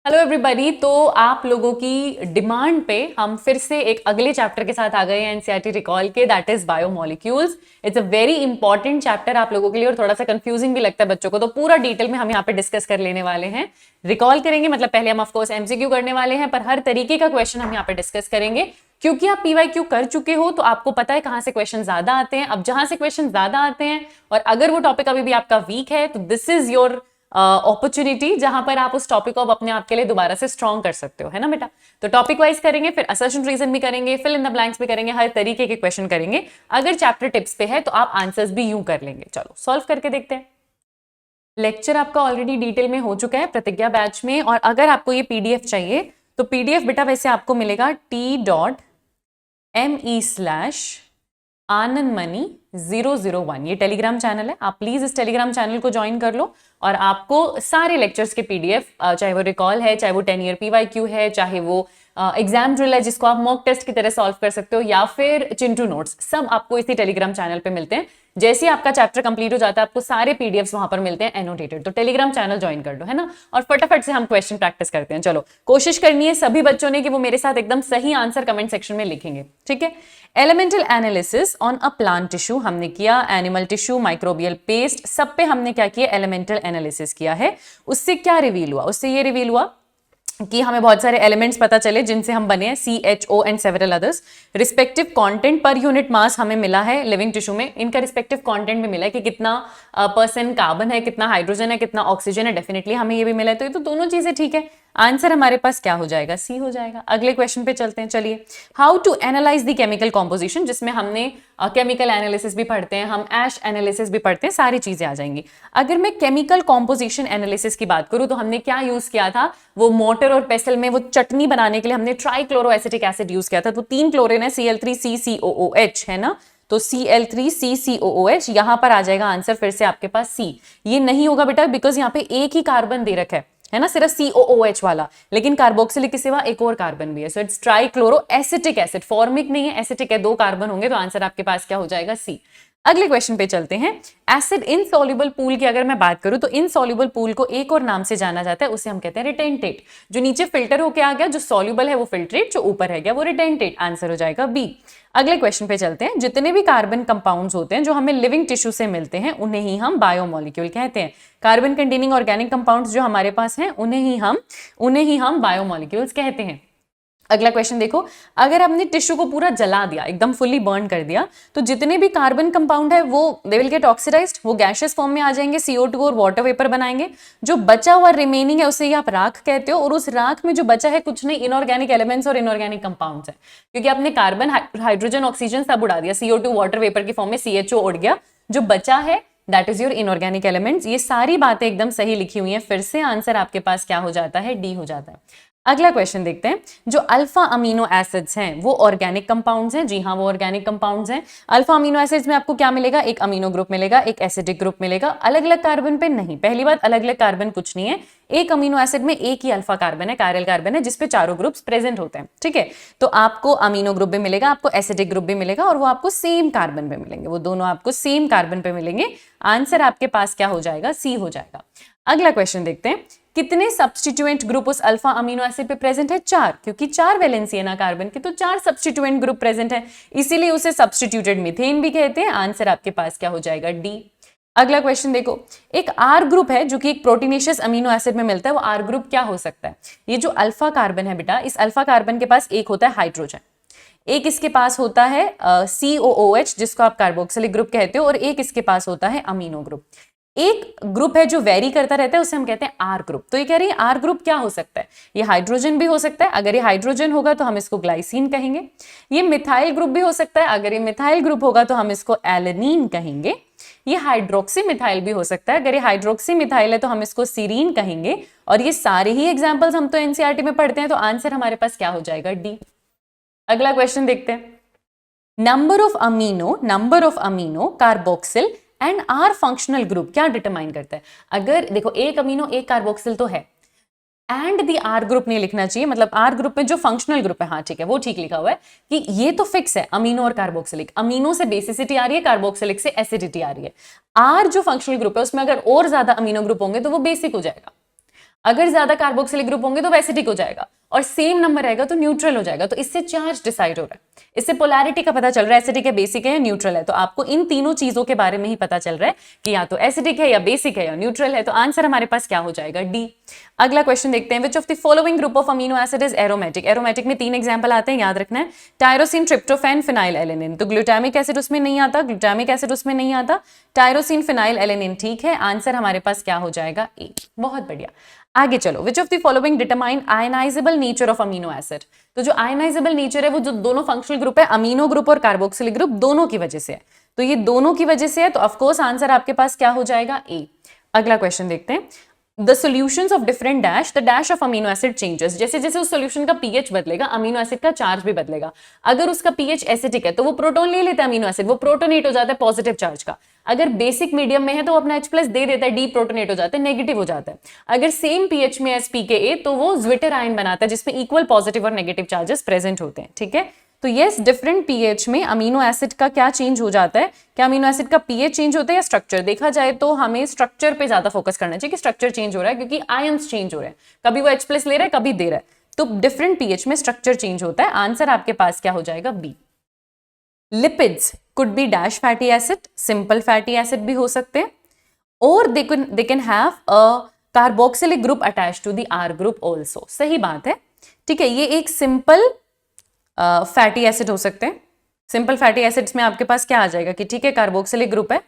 Hello everybody. तो आप लोगों की डिमांड पे हम फिर से एक अगले चैप्टर के साथ आ गए हैं एनसीईआरटी रिकॉल के, that is biomolecules. It's a very important chapter आप लोगों के लिए और थोड़ा सा कंफ्यूजिंग भी लगता है बच्चों को, तो पूरा डिटेल में हम यहाँ पे डिस्कस कर लेने वाले हैं। रिकॉल करेंगे मतलब पहले हम ऑफकोर्स एमसीक्यू करने वाले हैं, पर हर तरीके का क्वेश्चन हम यहाँ पे डिस्कस करेंगे। क्योंकि आप पीवाईक्यू कर चुके हो तो आपको पता है कहां से क्वेश्चन ज्यादा आते हैं। अब जहां से क्वेश्चन ज्यादा आते हैं और अगर वो टॉपिक अभी भी आपका वीक है तो दिस इज योर अपॉर्चुनिटी जहां पर आप उस टॉपिक को अब अपने आप के लिए दोबारा से स्ट्रॉन्ग कर सकते हो, है ना बेटा। तो टॉपिक वाइज करेंगे, फिर असर्शन रीजन भी करेंगे, फिल इन द ब्लैंक्स भी करेंगे, हर तरीके के क्वेश्चन करेंगे। अगर चैप्टर टिप्स पे है तो आप आंसर्स भी यूं कर लेंगे। चलो सॉल्व करके देखते हैं। लेक्चर आपका ऑलरेडी डिटेल में हो चुका है प्रतिज्ञा बैच में, और अगर आपको ये पीडीएफ चाहिए तो पीडीएफ बेटा वैसे आपको मिलेगा t.me/anandmoney001, ये टेलीग्राम चैनल है। आप प्लीज इस टेलीग्राम चैनल को ज्वाइन कर लो और आपको सारे लेक्चर्स के पीडीएफ, चाहे वो रिकॉल है, चाहे वो 10 ईयर पीवाईक्यू है, चाहे वो एग्जाम ड्रिल है जिसको आप मॉक टेस्ट की तरह सॉल्व कर सकते हो, या फिर चिंटू नोट्स, सब आपको इसी टेलीग्राम चैनल पे मिलते हैं। जैसे ही आपका चैप्टर कंप्लीट हो जाता है आपको सारे पीडीएफ्स वहां पर मिलते हैं एनोटेटेड। तो टेलीग्राम चैनल ज्वाइन कर दो, है ना। और फटाफट से हम क्वेश्चन प्रैक्टिस करते हैं। चलो कोशिश करनी है सभी बच्चों ने कि वो मेरे साथ एकदम सही आंसर कमेंट सेक्शन में लिखेंगे, ठीक है। Elemental analysis on a plant tissue हमने किया, एनिमल टिश्यू, माइक्रोबियल पेस्ट, सब पे हमने क्या किया, एलिमेंटल एनालिसिस किया है। उससे क्या रिवील हुआ, उससे ये रिवील हुआ कि हमें बहुत सारे एलिमेंट्स पता चले जिनसे हम बने हैं, CHO and several others. Respective content per unit mass हमें मिला है लिविंग टिश्यू में, इनका रिस्पेक्टिव कंटेंट भी मिला है कि कितना परसेंट कार्बन है, कितना हाइड्रोजन है, कितना ऑक्सीजन है, डेफिनेटली हमें ये भी मिला है। तो ये तो दोनों चीजें ठीक है। आंसर हमारे पास क्या हो जाएगा, सी हो जाएगा। अगले क्वेश्चन पे चलते हैं। चलिए, how to analyse the chemical composition, जिसमें हमने केमिकल एनालिसिस भी पढ़ते हैं, हम एश एनालिसिस भी पढ़ते हैं, सारी चीजें आ जाएंगी। अगर मैं केमिकल कॉम्पोजिशन एनालिसिस की बात करूं तो हमने क्या यूज किया था, वो मोटर और पेस्टल में वो चटनी बनाने के लिए हमने ट्राइक्लोरोएसिटिक एसिड यूज किया था। तो 3 क्लोरीन है, Cl3CCOOH, है ना। तो Cl3CCOOH, यहां पर आ जाएगा आंसर फिर से आपके पास C। ये नहीं होगा बेटा बिकॉज यहाँ पे एक ही कार्बन दे रखा है ना, सिर्फ COOH वाला, लेकिन कार्बोक्सिलिक के सिवा एक और कार्बन भी है। So it's trichloroacetic acid, formic नहीं है, एसिटिक है, 2 कार्बन होंगे, तो आंसर आपके पास क्या हो जाएगा, C। अगले क्वेश्चन पे चलते हैं। एसिड इनसॉल्युबल पूल की अगर मैं बात करूं तो इनसॉल्युबल पूल को एक और नाम से जाना जाता है, उसे हम कहते हैं रिटेंटेट। जो नीचे फिल्टर होके आ गया, जो सॉल्युबल है वो फिल्ट्रेट, जो ऊपर रह गया वो रिटेंटेट। आंसर हो जाएगा B। अगले क्वेश्चन पे चलते हैं। जितने भी कार्बन कंपाउंड्स होते हैं जो हमें लिविंग टिश्यू से मिलते हैं उन्हें ही हम बायोमोलिक्यूल कहते हैं। कार्बन कंटेनिंग ऑर्गेनिक कंपाउंड्स जो हमारे पास हैं उन्हें ही हम बायोमोलिक्यूल्स कहते हैं। अगला क्वेश्चन देखो, अगर हमने टिश्यू को पूरा जला दिया, एकदम फुली बर्न कर दिया, तो जितने भी कार्बन कंपाउंड है वो दे विल गेट ऑक्सीडाइज्ड, वो गैशियस फॉर्म में आ जाएंगे, CO2 और वाटर वेपर बनाएंगे। जो बचा हुआ रिमेनिंग है उसे आप राख कहते हो, और उस राख में जो बचा है कुछ नहीं, इनऑर्गेनिक एलिमेंट्स और इनऑर्गेनिक कंपाउंड्स है, क्योंकि आपने कार्बन, हाइड्रोजन, ऑक्सीजन सब उड़ा दिया, CO2 वाटर वेपर की फॉर्म में CHO उड़ गया, जो बचा है that is your inorganic elements. ये सारी बातें एकदम सही लिखी हुई हैं। फिर से आंसर आपके पास क्या हो जाता है, D हो जाता है। अगला क्वेश्चन देखते हैं। जो अल्फा अमीनो एसिड्स हैं वो ऑर्गेनिक कंपाउंड्स हैं, जी हाँ वो ऑर्गेनिक कंपाउंड्स हैं। अल्फा अमीनो एसिड्स में आपको क्या मिलेगा, एक अमीनो ग्रुप मिलेगा, एक एसिडिक ग्रुप मिलेगा, अलग अलग कार्बन पे नहीं। पहली बात, अलग अलग कार्बन कुछ नहीं है, एक अमीनो एसिड में एक ही अल्फा कार्बन है, कायरल कार्बन है, जिसपे चारों ग्रुप्स प्रेजेंट होते हैं, ठीक है। तो आपको अमीनो ग्रुप भी मिलेगा, आपको एसिडिक ग्रुप भी मिलेगा, और वो आपको सेम कार्बन पे मिलेंगे, वो दोनों आपको सेम कार्बन पे मिलेंगे। आंसर आपके पास क्या हो जाएगा, C हो जाएगा। अगला क्वेश्चन देखते हैं। कितने सब्स्टिट्यूएंट ग्रुप उस अल्फा अमीनो एसिड पे प्रेजेंट है, 4, क्योंकि 4 वैलेंसी है ना कार्बन की, तो 4 सब्स्टिट्यूएंट ग्रुप प्रेजेंट है, इसीलिए उसे सब्स्टिट्यूटेड मीथेन भी कहते हैं। आंसर आपके पास क्या हो जाएगा, D। अगला क्वेश्चन देखो, एक R ग्रुप है जो कि एक प्रोटीनेशियस अमीनो एसिड में मिलता है, वो R ग्रुप क्या हो सकता है। ये जो अल्फा कार्बन है बेटा, इस अल्फा कार्बन के पास एक होता है हाइड्रोजन, एक इसके पास होता है COOH जिसको आप कार्बोक्सिलिक ग्रुप कहते हो, और एक इसके पास होता है अमीनो ग्रुप। एक ग्रुप है जो वेरी करता रहता है, उसे हम कहते हैं R ग्रुप। तो ये कह रही है R ग्रुप क्या हो सकता है, ये हाइड्रोजन भी हो सकता है, अगर ये हाइड्रोजन होगा तो हम इसको ग्लाइसिन कहेंगे। ये मिथाइल ग्रुप भी हो सकता है, अगर ये मिथाइल ग्रुप होगा तो हम इसको एलेनिन कहेंगे। ये हाइड्रोक्सी मिथाइल भी हो सकता है, अगर ये हाइड्रोक्सी मिथाइल है तो हम इसको सीरीन कहेंगे। और ये सारे ही एग्जाम्पल्स हम तो एनसीईआरटी में पढ़ते हैं, तो आंसर हमारे पास क्या हो जाएगा, D। अगला क्वेश्चन देखते हैं। Number of amino carboxyl and R functional group क्या डिटरमाइन करता है। अगर देखो एक अमीनो एक कार्बोक्सिल तो है, एंड दी R ग्रुप नहीं लिखना चाहिए, मतलब R ग्रुप में जो फंक्शनल ग्रुप है, हाँ ठीक है वो ठीक लिखा हुआ है कि ये तो फिक्स है अमीनो और कार्बोक्सिलिक, अमीनो से बेसिसिटी आ रही है, कार्बोक्सिलिक से एसिडिटी आ रही है। R जो फंक्शनल ग्रुप है उसमें अगर और ज्यादा अमीनो ग्रुप होंगे तो वो बेसिक हो जाएगा। अगर ज्यादा कार्बोक्सिलिक ग्रुप होंगे तो वो एसिडिक हो जाएगा, और सेम नंबर रहेगा तो न्यूट्रल हो जाएगा। तो इससे चार्ज डिसाइड हो रहा है, इससे पोलैरिटी का पता चल रहा है, एसिडिक है, बेसिक है या न्यूट्रल है। तो आपको इन तीनों चीजों के बारे में ही पता चल रहा है कि या तो एसिडिक है या बेसिक है या न्यूट्रल है। तो आंसर हमारे पास क्या हो जाएगा, डी। अगला क्वेश्चन देखते हैं, विच of the following group of amino acid is aromatic. Aromatic में 3 एग्जांपल आते हैं, याद रखना है, टायरोसिन, ट्रिप्टोफैन, फिनाइल एलेनिन। तो ग्लूटामिक एसिड उसमें नहीं आता, ग्लूटामिक एसिड उसमें नहीं आता, टायरोसिन, फिनाइल एलेनिन ठीक है। आंसर हमारे पास क्या हो जाएगा, ए। बहुत बढ़िया, आगे चलो, which of the following determine ionisable nature of amino acid. तो जो आयनाइजेबल नेचर है वो जो दोनों फंक्शनल ग्रुप है, अमीनो ग्रुप और कार्बोक्सिलिक ग्रुप, दोनों की वजह से है। तो ये दोनों की वजह से है, तो ऑफकोर्स आंसर आपके पास क्या हो जाएगा, ए। अगला क्वेश्चन देखते हैं, the solutions of different dash, the dash of amino acid changes. जैसे जैसे उस सॉल्यूशन का पीएच बदलेगा, अमीनो एसिड का चार्ज भी बदलेगा। अगर उसका पीएच एसिडिक है तो वो प्रोटॉन ले लेता है अमीनो एसिड, वो प्रोटोनेट हो जाता है पॉजिटिव चार्ज का। अगर बेसिक मीडियम में है तो वो अपना H+ दे देता है, डी प्रोटोनेट हो जाता है, नेगेटिव हो जाता है। अगर सेम पीएच में एस pKa तो वो ज्विटर आयन बनाता है जिसमें इक्वल पॉजिटिव और नेगेटिव चार्जेस प्रेजेंट होते हैं, ठीक है। तो यस, डिफरेंट पीएच में अमीनो एसिड का क्या चेंज हो जाता है, क्या अमीनो एसिड का पीएच चेंज होता है या स्ट्रक्चर। देखा जाए तो हमें स्ट्रक्चर पे ज्यादा फोकस करना चाहिए कि स्ट्रक्चर चेंज हो रहा है, क्योंकि आयंस चेंज हो रहे हैं, कभी वो H+ ले रहा है, कभी दे रहा है। तो डिफरेंट पीएच में स्ट्रक्चर चेंज होता है। आंसर आपके पास क्या हो जाएगा, B. Lipids could be dash fatty acid, simple fatty acid भी हो सकते हैं, और they can have a carboxylic group attach to the R group also. सही बात है, ठीक है। ये एक सिंपल फैटी एसिड हो सकते हैं। सिंपल फैटी एसिड्स में आपके पास क्या आ जाएगा कि ठीक है, कार्बोक्सिलिक ग्रुप है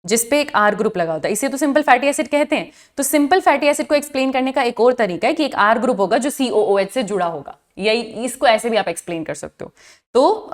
जिसपे एक आर ग्रुप लगा होता है, इसे तो सिंपल फैटी एसिड कहते हैं। तो सिंपल फैटी एसिड को एक्सप्लेन करने का एक और तरीका है कि एक आर ग्रुप होगा जो COOH से जुड़ा होगा, यही, इसको ऐसे भी आप एक्सप्लेन कर सकते हो। तो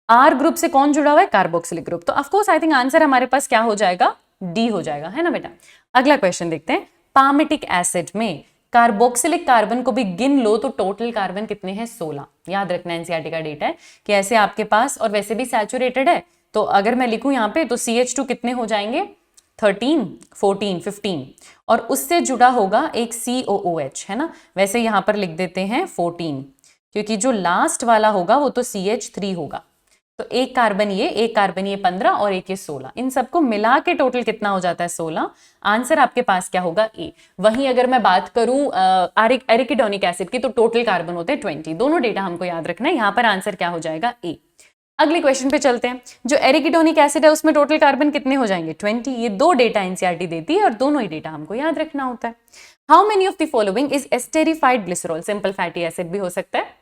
आर ग्रुप से कौन जुड़ा हुआ है, कार्बोक्सिलिक ग्रुप। तो ऑफकोर्स आई थिंक आंसर हमारे पास क्या हो जाएगा, डी हो जाएगा, है ना बेटा। अगला क्वेश्चन देखते हैं, पामिटिक एसिड में कार्बोक्सिलिक कार्बन को भी गिन लो तो टोटल कार्बन कितने हैं, 16। याद रखना, एनसीईआरटी का डेटा है कि ऐसे आपके पास, और वैसे भी सैचुरेटेड है, तो अगर मैं लिखूं यहाँ पे तो CH2 कितने हो जाएंगे, 13, 14, 15, और उससे जुड़ा होगा एक COOH, है ना। वैसे यहाँ पर लिख देते हैं 14, क्योंकि जो लास्ट वाला होगा वो तो CH3 होगा। तो एक कार्बन ये 15 और एक ये 16, इन सबको मिला के टोटल कितना हो जाता है, 16। आंसर आपके पास क्या होगा, ए। वहीं अगर मैं बात करूं एरिकिडोनिक एसिड की तो टोटल कार्बन होते हैं 20। दोनों डेटा हमको याद रखना है, यहां पर आंसर क्या हो जाएगा, ए। अगले क्वेश्चन पे चलते हैं, जो एरिकिडोनिक एसिड है उसमें टोटल कार्बन कितने हो जाएंगे, 20। ये 2 डेटा एनसीईआरटी देती है और दोनों ही डेटा हमको याद रखना होता है। How many of the following is esterified glycerol, simple fatty acid भी हो सकता है,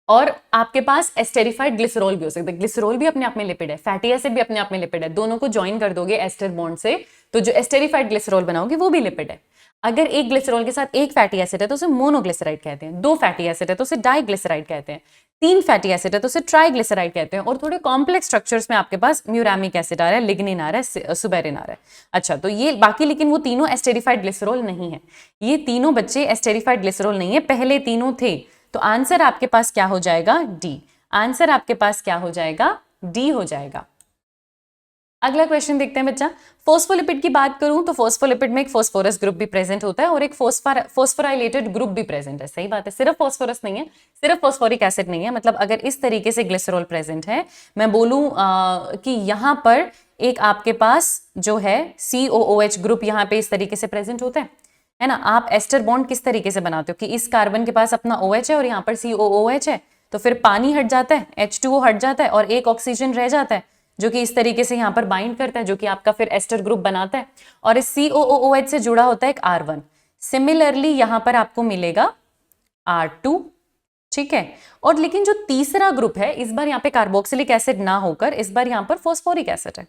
और आपके पास एस्टेरिफाइड ग्लिसरॉल भी हो सकता है। ग्लिसरॉल भी अपने आप में लिपिड है, फैटी एसिड भी अपने आप में लिपिड है, दोनों को ज्वाइन कर दोगे एस्टर बॉन्ड से तो जो एस्टेरिफाइड ग्लिसरॉल बनाओगे वो भी लिपिड है। अगर एक ग्लिसरॉल के साथ एक फैटी एसिड है तो उसे मोनोग्लिसराइड कहते हैं, 2 फैटी एसिड है तो उसे डाइग्लिसराइड कहते हैं, 3 फैटी एसिड है तो उसे ट्राइग्लिसराइड कहते हैं, और थोड़े कॉम्प्लेक्स स्ट्रक्चर्स में आपके पास म्यूरामिक एसिड आ रहा है, लिग्निन आ रहा है, सुबेरिन आ रहा है। अच्छा, तो ये बाकी, लेकिन वो तीनों एस्टेरिफाइड ग्लिसरॉल नहीं है, ये तीनों बच्चे एस्टेरिफाइड ग्लिसरॉल नहीं है, पहले तीनों थे। तो आंसर आपके पास क्या हो जाएगा, डी। आंसर आपके पास क्या हो जाएगा, डी हो जाएगा। अगला क्वेश्चन देखते हैं बच्चा, फोस्फोलिपिड की बात करूं तो फोस्फोलिपिड में एक फोस्फोरस ग्रुप भी प्रेजेंट होता है और एक फोस्फोराइलेटेड ग्रुप भी प्रेजेंट है। सही बात है, सिर्फ फोस्फोरस नहीं है, सिर्फ फोस्फोरिक एसिड नहीं है। मतलब अगर इस तरीके से ग्लिसरॉल प्रेजेंट है, मैं बोलूं कि यहां पर एक आपके पास जो है COOH ग्रुप यहां पे इस तरीके से प्रेजेंट होता है ना। आप एस्टर बॉन्ड किस तरीके से बनाते हो कि इस कार्बन के पास अपना OH है और यहाँ पर COOH है, तो फिर पानी हट जाता है, H2O हट जाता है और एक ऑक्सीजन रह जाता है जो कि इस तरीके से यहाँ पर बाइंड करता है, जो कि आपका फिर एस्टर ग्रुप बनाता है, और इस COOH से जुड़ा होता है एक R1। सिमिलरली यहाँ पर आपको मिलेगा R2, ठीक है। और लेकिन जो तीसरा ग्रुप है, इस बार यहाँ पे कार्बोक्सिलिक एसिड ना होकर इस बार यहाँ पर फोस्फोरिक एसिड है,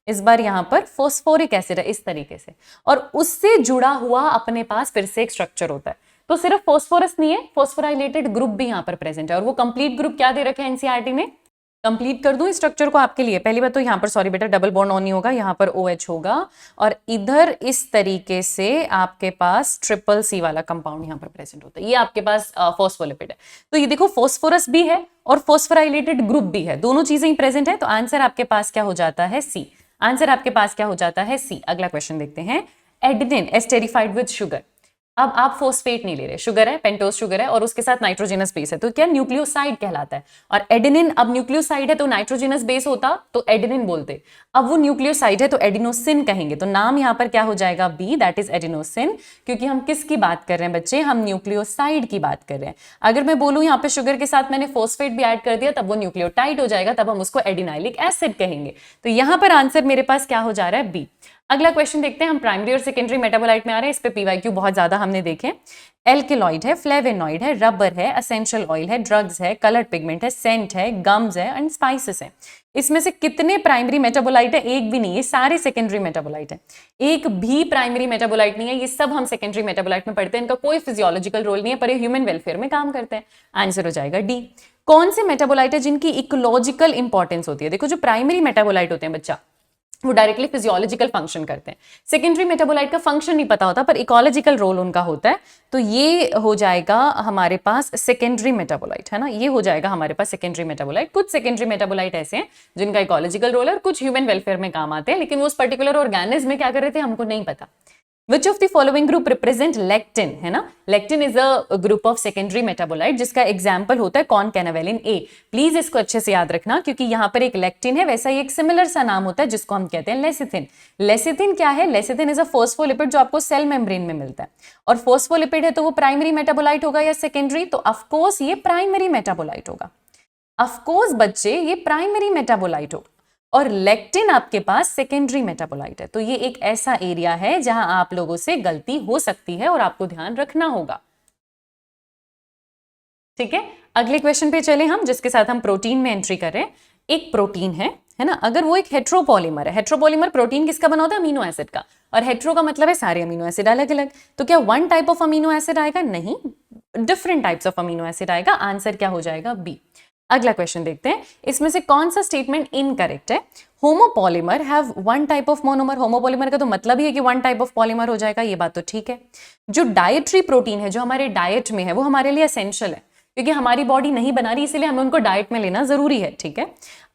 इस बार यहां पर फोस्फोरिक एसिड है इस तरीके से, और उससे जुड़ा हुआ अपने पास फिर से एक स्ट्रक्चर होता है। तो सिर्फ फोस्फोरस नहीं है, फोस्फोराइलेटेड ग्रुप भी यहां पर प्रेजेंट है, और वो कंप्लीट ग्रुप क्या दे रखे हैं एनसीईआरटी में, कंप्लीट कर दूं इस स्ट्रक्चर को आपके लिए। पहली बात तो यहाँ पर सॉरी बेटा, डबल बॉन्ड ऑन नहीं होगा, यहाँ पर OH होगा, और इधर इस तरीके से आपके पास CCC वाला कंपाउंड यहाँ पर प्रेजेंट होता है। ये आपके पास फोस्फोलिपिड है। तो ये देखो, फोस्फोरस भी है और फोस्फोराइलेटेड ग्रुप भी है, दोनों चीजें ही प्रेजेंट है। तो आंसर आपके पास क्या हो जाता है, सी। आंसर आपके पास क्या हो जाता है, सी। अगला क्वेश्चन देखते हैं, एडेनिन एस्टेरिफाइड विद शुगर। अब आप फोस्फेट नहीं ले रहे, शुगर है, पेंटोज शुगर है और उसके साथ नाइट्रोजनस बेस है, तो क्या न्यूक्लियोसाइड कहलाता है। और एडेनिन अब न्यूक्लियोसाइड है तो नाइट्रोजनस बेस होता तो एडेनिन बोलते, अब वो न्यूक्लियोसाइड है तो एडिनोसिन कहेंगे, तो नाम यहां पर क्या हो जाएगा, बी, दैट इज एडिनोसिन। क्योंकि हम किसकी बात कर रहे हैं बच्चे, हम न्यूक्लियोसाइड की बात कर रहे हैं। अगर मैं बोलूं यहाँ पे शुगर के साथ मैंने फोस्फेट भी ऐड कर दिया तब वो न्यूक्लियोटाइड हो जाएगा, तब हम उसको एडिनाइलिक एसिड कहेंगे। तो यहां पर आंसर मेरे पास क्या हो जा रहा है, बी। अगला क्वेश्चन देखते हैं, हम प्राइमरी और सेकेंडरी मेटाबोलाइट में आ रहे हैं, इस पे पीवाईक्यू बहुत ज्यादा हमने देखे। एल्केलॉइड है, फ्लेवेनॉइड है, रबर है, एसेंशियल ऑयल है, ड्रग्स है, कलर पिगमेंट है, सेंट है, गम्स है एंड स्पाइसेस है। इसमें से कितने प्राइमरी मेटाबोलाइट है, एक भी नहीं, ये सारे सेकेंडरी मेटाबोलाइट है। एक भी प्राइमरी मेटाबोलाइट नहीं है, ये सब हम सेकेंडरी मेटाबोलाइट में पढ़ते हैं, इनका कोई फिजियोलॉजिकल रोल नहीं है, पर ये ह्यूमन वेलफेयर में काम करते हैं। आंसर हो जाएगा डी। कौन से मेटाबोलाइट है जिनकी इकोलॉजिकल इंपॉर्टेंस होती है, देखो जो प्राइमरी मेटाबोलाइट होते हैं बच्चा वो डायरेक्टली फिजियोलॉजिकल फंक्शन करते हैं, सेकेंडरी मेटाबोलाइट का फंक्शन नहीं पता होता पर इकोलॉजिकल रोल उनका होता है, तो ये हो जाएगा हमारे पास सेकेंडरी मेटाबोलाइट, है ना, ये हो जाएगा हमारे पास सेकेंडरी मेटाबोलाइट। कुछ सेकेंडरी मेटाबोलाइट ऐसे हैं जिनका इकोलॉजिकल रोल है और कुछ ह्यूमन वेलफेयर में काम आते हैं, लेकिन वो उस पर्टिकुलर ऑर्गेनिज्म में क्या कर रहे थे हमको नहीं पता। Which of the following group represent lectin, है ना, lectin is a group of secondary metabolite जिसका एग्जाम्पल होता है कॉनकैनावेलिन ए। प्लीज इसको अच्छे से याद रखना क्योंकि यहाँ पर एक लेक्टिन है, वैसा ही एक सिमिलर सा नाम होता है जिसको हम कहते हैं लेसिथिन। लेसिथिन क्या है, लेसिथिन इज अ फोस्फोलिपिड जो आपको सेल मेम्ब्रेन में मिलता है, और फोस्फोलिपिड है तो वो प्राइमरी मेटाबोलाइट होगा या सेकेंडरी, तो ऑफकोर्स ये प्राइमरी मेटाबोलाइट होगा। ऑफकोर्स बच्चे ये प्राइमरी मेटाबोलाइट होगा, और लेक्टिन आपके पास सेकेंडरी मेटाबोलाइट है। तो ये एक ऐसा एरिया है जहां आप लोगों से गलती हो सकती है और आपको ध्यान रखना होगा। ठीक है, अगले क्वेश्चन पे चले हम, जिसके साथ हम प्रोटीन में एंट्री कर रहे हैं। एक प्रोटीन है ना, अगर वो एक हेट्रोपॉलीमर है, हेट्रोपॉलीमर प्रोटीन किसका बना होता है, अमीनो एसिड का, और हेट्रो का मतलब है सारे अमीनो एसिड अलग अलग, तो क्या one type of amino acid आएगा, नहीं, different types of amino acid आएगा। आंसर क्या हो जाएगा, बी। अगला क्वेश्चन देखते हैं, इसमें से कौन सा स्टेटमेंट इनकरेक्ट है। Homopolymer have one type of monomer, homopolymer का तो मतलब ही है कि वन टाइप ऑफ पॉलीमर हो जाएगा, ये बात तो ठीक है। जो डाइटरी प्रोटीन है, जो हमारे डाइट में है, वो हमारे लिए एसेंशियल है क्योंकि हमारी बॉडी नहीं बना रही, इसीलिए हमें उनको डाइट में लेना जरूरी है, ठीक है।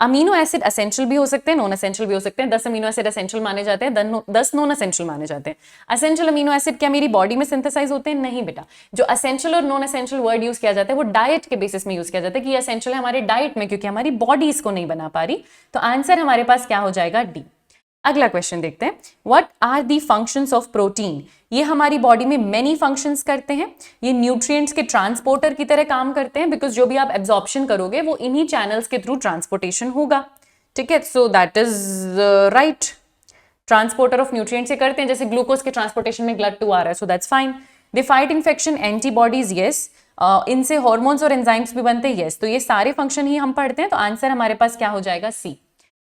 अमीनो एसिड एसेंशियल भी हो सकते हैं, नॉन एसेंशियल भी हो सकते हैं। 10 अमीनो एसिड एसेंशियल माने जाते हैं, 10 नॉन एसेंशियल माने जाते हैं। एसेंशियल अमीनो एसिड क्या मेरी बॉडी में सिंथेसाइज होते हैं, नहीं बेटा। जो एसेंशियल और नॉन एसेंशियल वर्ड यूज किया जाता है वो डाइट के बेसिस में यूज किया जाता है कि एसेंशियल है हमारे डाइट में क्योंकि हमारी बॉडी इसको नहीं बना पा रही। तो आंसर हमारे पास क्या हो जाएगा, डी। अगला क्वेश्चन देखते हैं, what are the functions of protein. ये हमारी बॉडी में मेनी फंक्शंस करते हैं, ये न्यूट्रिएंट्स के ट्रांसपोर्टर की तरह काम करते हैं, बिकॉज जो भी आप एब्जॉर्प्शन करोगे वो इन्हीं चैनल्स के थ्रू ट्रांसपोर्टेशन होगा, ठीक है। So that is right, transporter of nutrients से करते हैं, जैसे ग्लूकोज के ट्रांसपोर्टेशन में GLUT2 आ रहा है, so that's fine. They fight infection, antibodies, yes. इनसे हॉर्मोन्स और एंजाइम्स भी बनते हैं, यस। तो ये सारे फंक्शन ही हम पढ़ते हैं, तो आंसर हमारे पास क्या हो जाएगा, सी।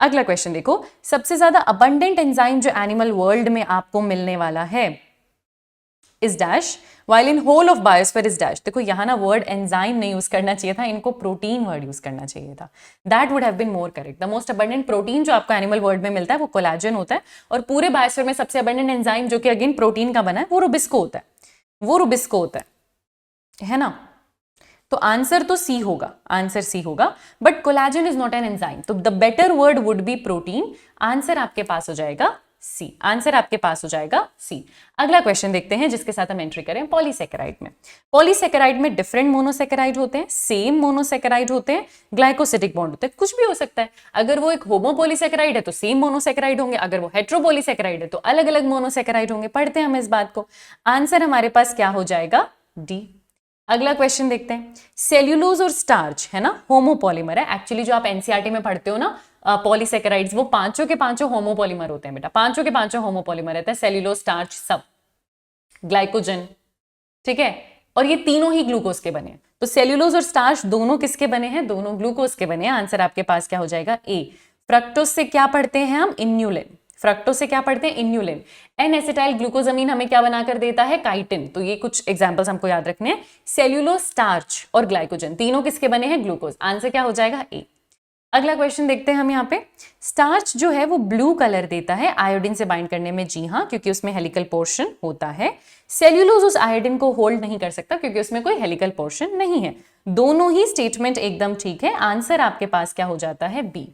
अगला क्वेश्चन देखो, सबसे ज्यादा अबंडेंट एंजाइम जो एनिमल वर्ल्ड में आपको मिलने वाला है is dash, while in whole of biosphere is dash. देखो यहाँ ना वर्ड एंजाइम नहीं यूज करना चाहिए था, इनको प्रोटीन वर्ड यूज करना चाहिए था, that would have been more correct. The most abundant protein जो आपको एनिमल वर्ल्ड में मिलता है वो कोलेजन होता है, और पूरे बायोस्फीयर में सबसे अबंडेंट एंजाइम जो कि अगेन प्रोटीन का बना है वो रुबिस्को होता है, वो रुबिस्को होता है ना। तो आंसर तो सी होगा, आंसर सी होगा, but collagen is not an enzyme, तो the better word would be protein. Answer आपके पास हो जाएगा सी, आंसर आपके पास हो जाएगा सी। अगला क्वेश्चन देखते हैं जिसके साथ हम एंट्री करें पॉलीसेकेराइड में। पॉलीसेकेराइड में डिफरेंट मोनोसेकेराइड होते हैं, सेम मोनोसेकेराइड होते हैं, ग्लाइकोसिटिक बॉन्ड होते हैं, कुछ भी हो सकता है। अगर वो एक होमोपॉलीसेकेराइड है तो सेम मोनोसेकेराइड होंगे, अगर वो हेट्रोपॉलीसेकेराइड है तो अलग अलग मोनोसेकेराइड होंगे, पढ़ते हैं हम इस बात को। आंसर हमारे पास क्या हो जाएगा, डी। अगला क्वेश्चन देखते हैं, सेल्यूलोज और स्टार्च है ना, होमोपॉलीमर है। एक्चुअली जो आप एनसीईआरटी में पढ़ते हो ना पॉलीसेकेराइड्स, वो पांचों के पांचों होमोपॉलीमर होते हैं बेटा, पांचों के पांचों होमोपॉलीमर रहते हैं, सेल्यूलोज, स्टार्च, सब, ग्लाइकोजन, ठीक है। और ये तीनों ही ग्लूकोज के बने हैं, तो सेल्यूलोज और स्टार्च दोनों किसके बने हैं, दोनों ग्लूकोज के बने हैं। आंसर आपके पास क्या हो जाएगा, ए। फ्रक्टोज से क्या पढ़ते हैं हम, इन्यूलिन। फ्रक्टोज से क्या पढ़ते हैं, इन्यूलिन। एन एसिटाइल ग्लूकोजामीन हमें क्या बनाकर देता है, काइटिन। तो ये कुछ एग्जांपल्स हमको याद रखने हैं। सेल्यूलोज, स्टार्च और ग्लाइकोजन तीनों किसके बने हैं, ग्लूकोज। आंसर क्या हो जाएगा, ए। अगला क्वेश्चन देखते हैं हम यहाँ पे, स्टार्च जो है वो ब्लू कलर देता है आयोडीन से बाइंड करने में, जी हाँ, क्योंकि उसमें हेलिकल पोर्शन होता है। सेल्यूलोज उस आयोडीन को होल्ड नहीं कर सकता क्योंकि उसमें कोई हेलिकल पोर्शन नहीं है। दोनों ही स्टेटमेंट एकदम ठीक है। आंसर आपके पास क्या हो जाता है, बी।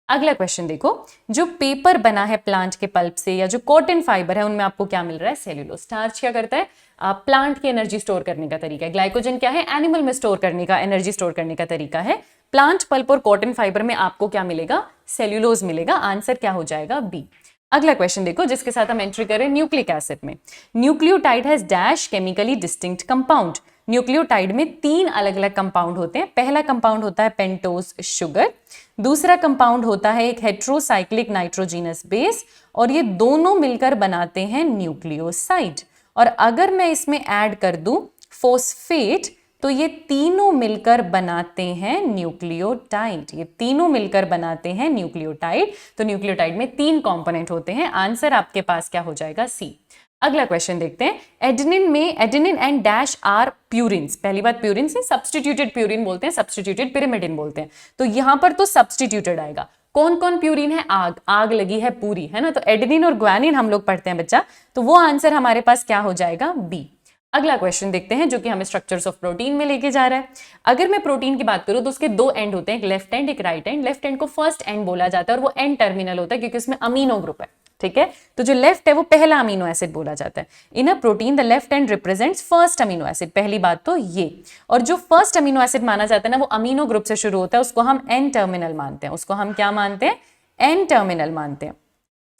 अगला क्वेश्चन देखो, जो पेपर बना है प्लांट के पल्प से या जो कॉटन फाइबर है उनमें आपको क्या मिल रहा है? सेल्यूलोज। स्टार्च क्या करता है? प्लांट की एनर्जी स्टोर करने का तरीका है। ग्लाइकोजन क्या है? एनिमल में स्टोर करने का, एनर्जी स्टोर करने का तरीका है। प्लांट पल्प और कॉटन फाइबर में आपको क्या मिलेगा? सेल्यूलोज मिलेगा। आंसर क्या हो जाएगा? बी। अगला क्वेश्चन देखो जिसके साथ हम एंट्री करें न्यूक्लिक एसिड में। Nucleotide has dash chemically distinct compound. Nucleotide में 3 अलग अलग कंपाउंड होते हैं। पहला कंपाउंड होता है पेंटोज शुगर, दूसरा कंपाउंड होता है एक हेट्रोसाइक्लिक नाइट्रोजीनस बेस, और ये दोनों मिलकर बनाते हैं न्यूक्लियोसाइड। और अगर मैं इसमें ऐड कर दूं फॉस्फेट तो ये तीनों मिलकर बनाते हैं न्यूक्लियोटाइड। ये तीनों मिलकर बनाते हैं न्यूक्लियोटाइड। तो न्यूक्लियोटाइड में 3 कंपोनेंट होते हैं। आंसर आपके पास क्या हो जाएगा? सी। अगला क्वेश्चन देखते हैं। एडेनिन में adenine and dash are purines. पहली बात प्यूरिन से सब्स्टिट्यूटेड प्यूरिन बोलते हैं, सब्स्टिट्यूटेड पिरिमिडिन बोलते हैं। तो यहां पर तो सब्स्टिट्यूटेड आएगा। कौन कौन प्यूरिन है? आग, आग लगी है पूरी, है ना। तो एडेनिन और ग्वानिन हम लोग पढ़ते हैं बच्चा, तो वो आंसर हमारे पास क्या हो जाएगा? बी। अगला क्वेश्चन देखते हैं जो कि हमें स्ट्रक्चर्स ऑफ प्रोटीन में लेके जा रहा है। अगर मैं प्रोटीन की बात करूं तो उसके 2 एंड होते हैं, एक लेफ्ट एंड एक राइट एंड। लेफ्ट एंड को फर्स्ट एंड बोला जाता है और वो एंड टर्मिनल होता है क्योंकि उसमें अमीनो ग्रुप है, ठीक है। तो जो लेफ्ट है वो पहला अमीनो एसिड बोला जाता है। In a protein the left end represents first amino acid. पहली बात तो ये, और जो फर्स्ट अमीनो एसिड माना जाता है ना वो अमीनो ग्रुप से शुरू होता है, उसको हम एन टर्मिनल मानते हैं। उसको हम क्या मानते हैं? एन टर्मिनल मानते हैं।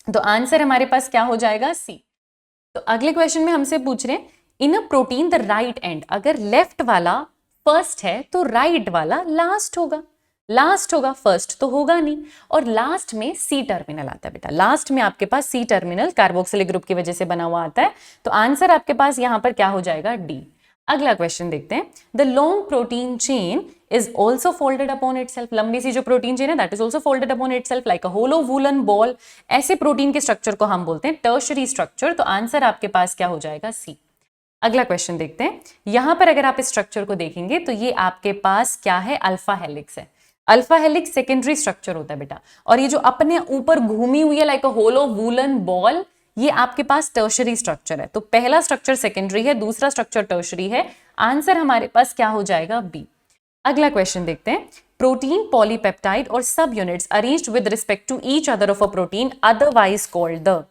तो आंसर हमारे पास क्या हो जाएगा? सी। तो अगले क्वेश्चन में हमसे पूछ रहे हैं in a protein the right end. अगर लेफ्ट वाला फर्स्ट है तो राइट वाला लास्ट होगा। लास्ट होगा, फर्स्ट तो होगा नहीं। और लास्ट में सी टर्मिनल आता है बेटा। लास्ट में आपके पास सी टर्मिनल कार्बोक्सिलिक ग्रुप की वजह से बना हुआ आता है। तो आंसर आपके पास यहां पर क्या हो जाएगा? डी। अगला क्वेश्चन देखते हैं। The long protein chain is also folded upon itself। लंबी सी जो प्रोटीन चेन है that is also folded upon itself like a hollow woolen ball। ऐसे प्रोटीन के स्ट्रक्चर को हम बोलते हैं टर्शरी स्ट्रक्चर। तो आंसर आपके पास क्या हो जाएगा? सी। अगला क्वेश्चन देखते हैं। यहां पर अगर आप इस स्ट्रक्चर को देखेंगे तो ये आपके पास क्या है? अल्फा हेलिक्स है। अल्फा हेलिक्स सेकेंडरी स्ट्रक्चर होता है बेटा, और ये जो अपने ऊपर घूमी हुई है like a hollow woollen ball, ये आपके पास टर्शरी स्ट्रक्चर है। तो पहला स्ट्रक्चर सेकेंडरी है, दूसरा स्ट्रक्चर टर्शरी है। आंसर हमारे पास क्या हो जाएगा? बी। अगला क्वेश्चन देखते हैं। प्रोटीन पॉलीपेप्टाइड और subunits arranged with respect to each other of a protein otherwise called the.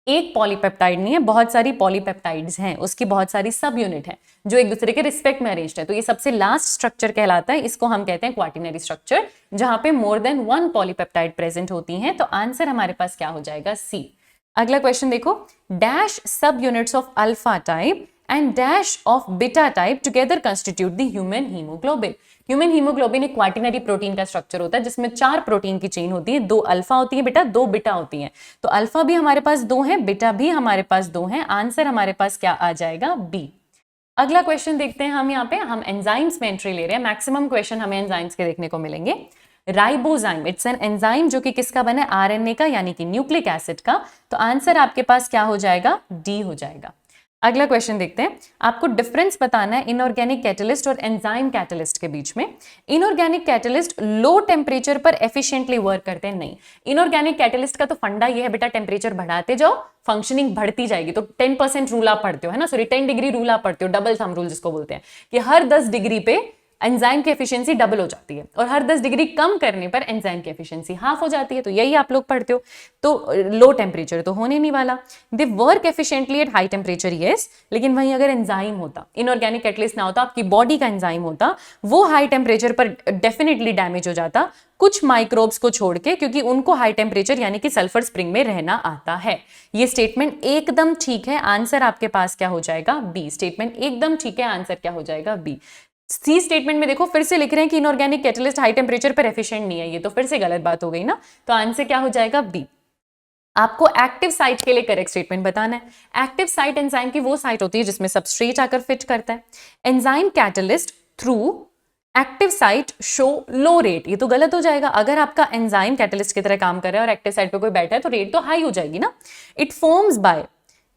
एक पॉलीपेप्टाइड नहीं है, बहुत सारी पॉलीपेप्टाइड्स हैं, उसकी बहुत सारी सब यूनिट है जो एक दूसरे के रिस्पेक्ट में अरेंज्ड है। तो ये सबसे लास्ट स्ट्रक्चर कहलाता है। इसको हम कहते हैं क्वाटिनरी स्ट्रक्चर, जहां पे मोर देन 1 पॉलीपेप्टाइड प्रेजेंट होती हैं। तो आंसर हमारे पास क्या हो जाएगा? सी। अगला क्वेश्चन देखो। डैश सब units of alpha type and dash of beta type together constitute the human haemoglobin. Human haemoglobin एक क्वाटिनरी प्रोटीन का स्ट्रक्चर होता है जिसमें 4 प्रोटीन की चेन होती है। 2 अल्फा होती है बेटा, 2 बीटा होती है। तो अल्फा भी हमारे पास 2 है, बीटा भी हमारे पास 2 है। आंसर हमारे पास क्या आ जाएगा? बी। अगला क्वेश्चन देखते हैं। हम यहाँ पे हम एंजाइम्स में एंट्री ले रहे हैं। मैक्सिमम क्वेश्चन हमें एंजाइम्स के देखने को मिलेंगे। राइबोजाइम, इट्स एन एंजाइम जो कि किसका बना है? आरएनए का, यानी कि न्यूक्लिक एसिड का। तो आंसर आपके पास क्या हो जाएगा? डी हो जाएगा। अगला क्वेश्चन देखते हैं। आपको डिफरेंस बताना है इनऑर्गेनिक कैटलिस्ट और एंजाइम कैटलिस्ट के बीच में। इनऑर्गेनिक कैटलिस्ट लो टेम्परेचर पर एफिशिएंटली वर्क करते हैं। नहीं, इनऑर्गेनिक कैटलिस्ट का तो फंडा ये है बेटा, टेम्परेचर बढ़ाते जाओ फंक्शनिंग बढ़ती जाएगी। तो 10% रूल आप पढ़ते हो, है ना, सॉरी 10 डिग्री रूल आप पढ़ते हो, डबल थंब रूल जिसको बोलते हैं, कि हर 10 डिग्री पे एंजाइम की एफिशिएंसी डबल हो जाती है और हर 10 डिग्री कम करने पर एंजाइम की एफिशिएंसी हाफ हो जाती है। तो यही आप लोग पढ़ते हो। तो लो टेम्परेचर तो होने नहीं वाला। They work efficiently at high temperature, yes, लेकिन वहीं अगर एंजाइम होता, इनऑर्गेनिक कैटलिस्ट ना होता, आपकी बॉडी का एंजाइम होता, वो हाई टेम्परेचर पर डेफिनेटली डैमेज हो जाता, कुछ माइक्रोब्स को छोड़ के, क्योंकि उनको हाई टेम्परेचर यानी कि सल्फर स्प्रिंग में रहना आता है। ये स्टेटमेंट एकदम ठीक है। आंसर आपके पास क्या हो जाएगा? बी। स्टेटमेंट एकदम ठीक है। आंसर क्या हो जाएगा? बी। सी स्टेटमेंट में देखो फिर से लिख रहे हैं कि इनऑर्गेनिक कैटलिस्ट हाई टेम्परेचर पर एफिशिएंट नहीं है। ये तो फिर से गलत बात हो गई ना। तो आंसर क्या हो जाएगा? बी। आपको एक्टिव साइट के लिए करेक्ट स्टेटमेंट बताना है। एक्टिव साइट एंजाइम की वो साइट होती है जिसमें सबस्ट्रेट आकर फिट करता है। Enzyme catalyst through active site show low rate, ये तो गलत हो जाएगा। अगर आपका एंजाइम कैटलिस्ट की तरह काम कर रहा है और एक्टिव साइट पे कोई बैठा है तो रेट तो हाई हो जाएगी ना। इट फॉर्म्स बाय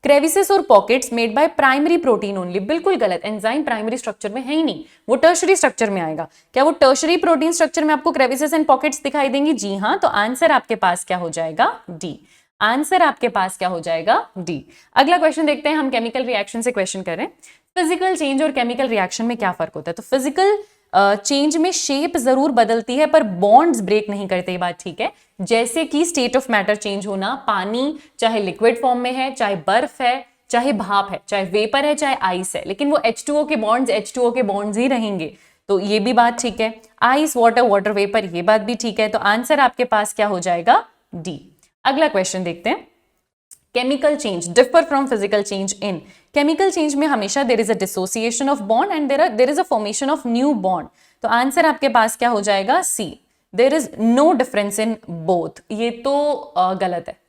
क्रेविसेस और pockets made by primary protein only, बिल्कुल गलत। एंजाइम प्राइमरी स्ट्रक्चर में है ही नहीं, वो टर्शरी स्ट्रक्चर में आएगा। क्या वो टर्शरी प्रोटीन स्ट्रक्चर में आपको क्रेविसेस एंड पॉकेट्स दिखाई देंगी? जी हाँ। तो आंसर आपके पास क्या हो जाएगा? डी। आंसर आपके पास क्या हो जाएगा? डी। अगला क्वेश्चन देखते हैं। हम केमिकल रिएक्शन से क्वेश्चन कर रहे हैं। फिजिकल चेंज और केमिकल रिएक्शन में क्या फर्क होता है? तो फिजिकल चेंज में शेप जरूर बदलती है पर बॉन्ड्स ब्रेक नहीं करते, ये बात ठीक है। जैसे कि स्टेट ऑफ मैटर चेंज होना, पानी चाहे लिक्विड फॉर्म में है, चाहे बर्फ है, चाहे भाप है, चाहे वेपर है, चाहे आइस है, लेकिन वो H2O के बॉन्ड्स H2O के बॉन्ड्स ही रहेंगे, तो ये भी बात ठीक है। आइस, वाटर, वाटर वेपर, ये बात भी ठीक है। तो आंसर आपके पास क्या हो जाएगा? डी। अगला क्वेश्चन देखते हैं। Chemical change differ from physical change in. Chemical change में हमेशा there is a dissociation of bond and there is a formation of new bond. तो आंसर आपके पास क्या हो जाएगा? C. There is no difference in both. ये तो गलत है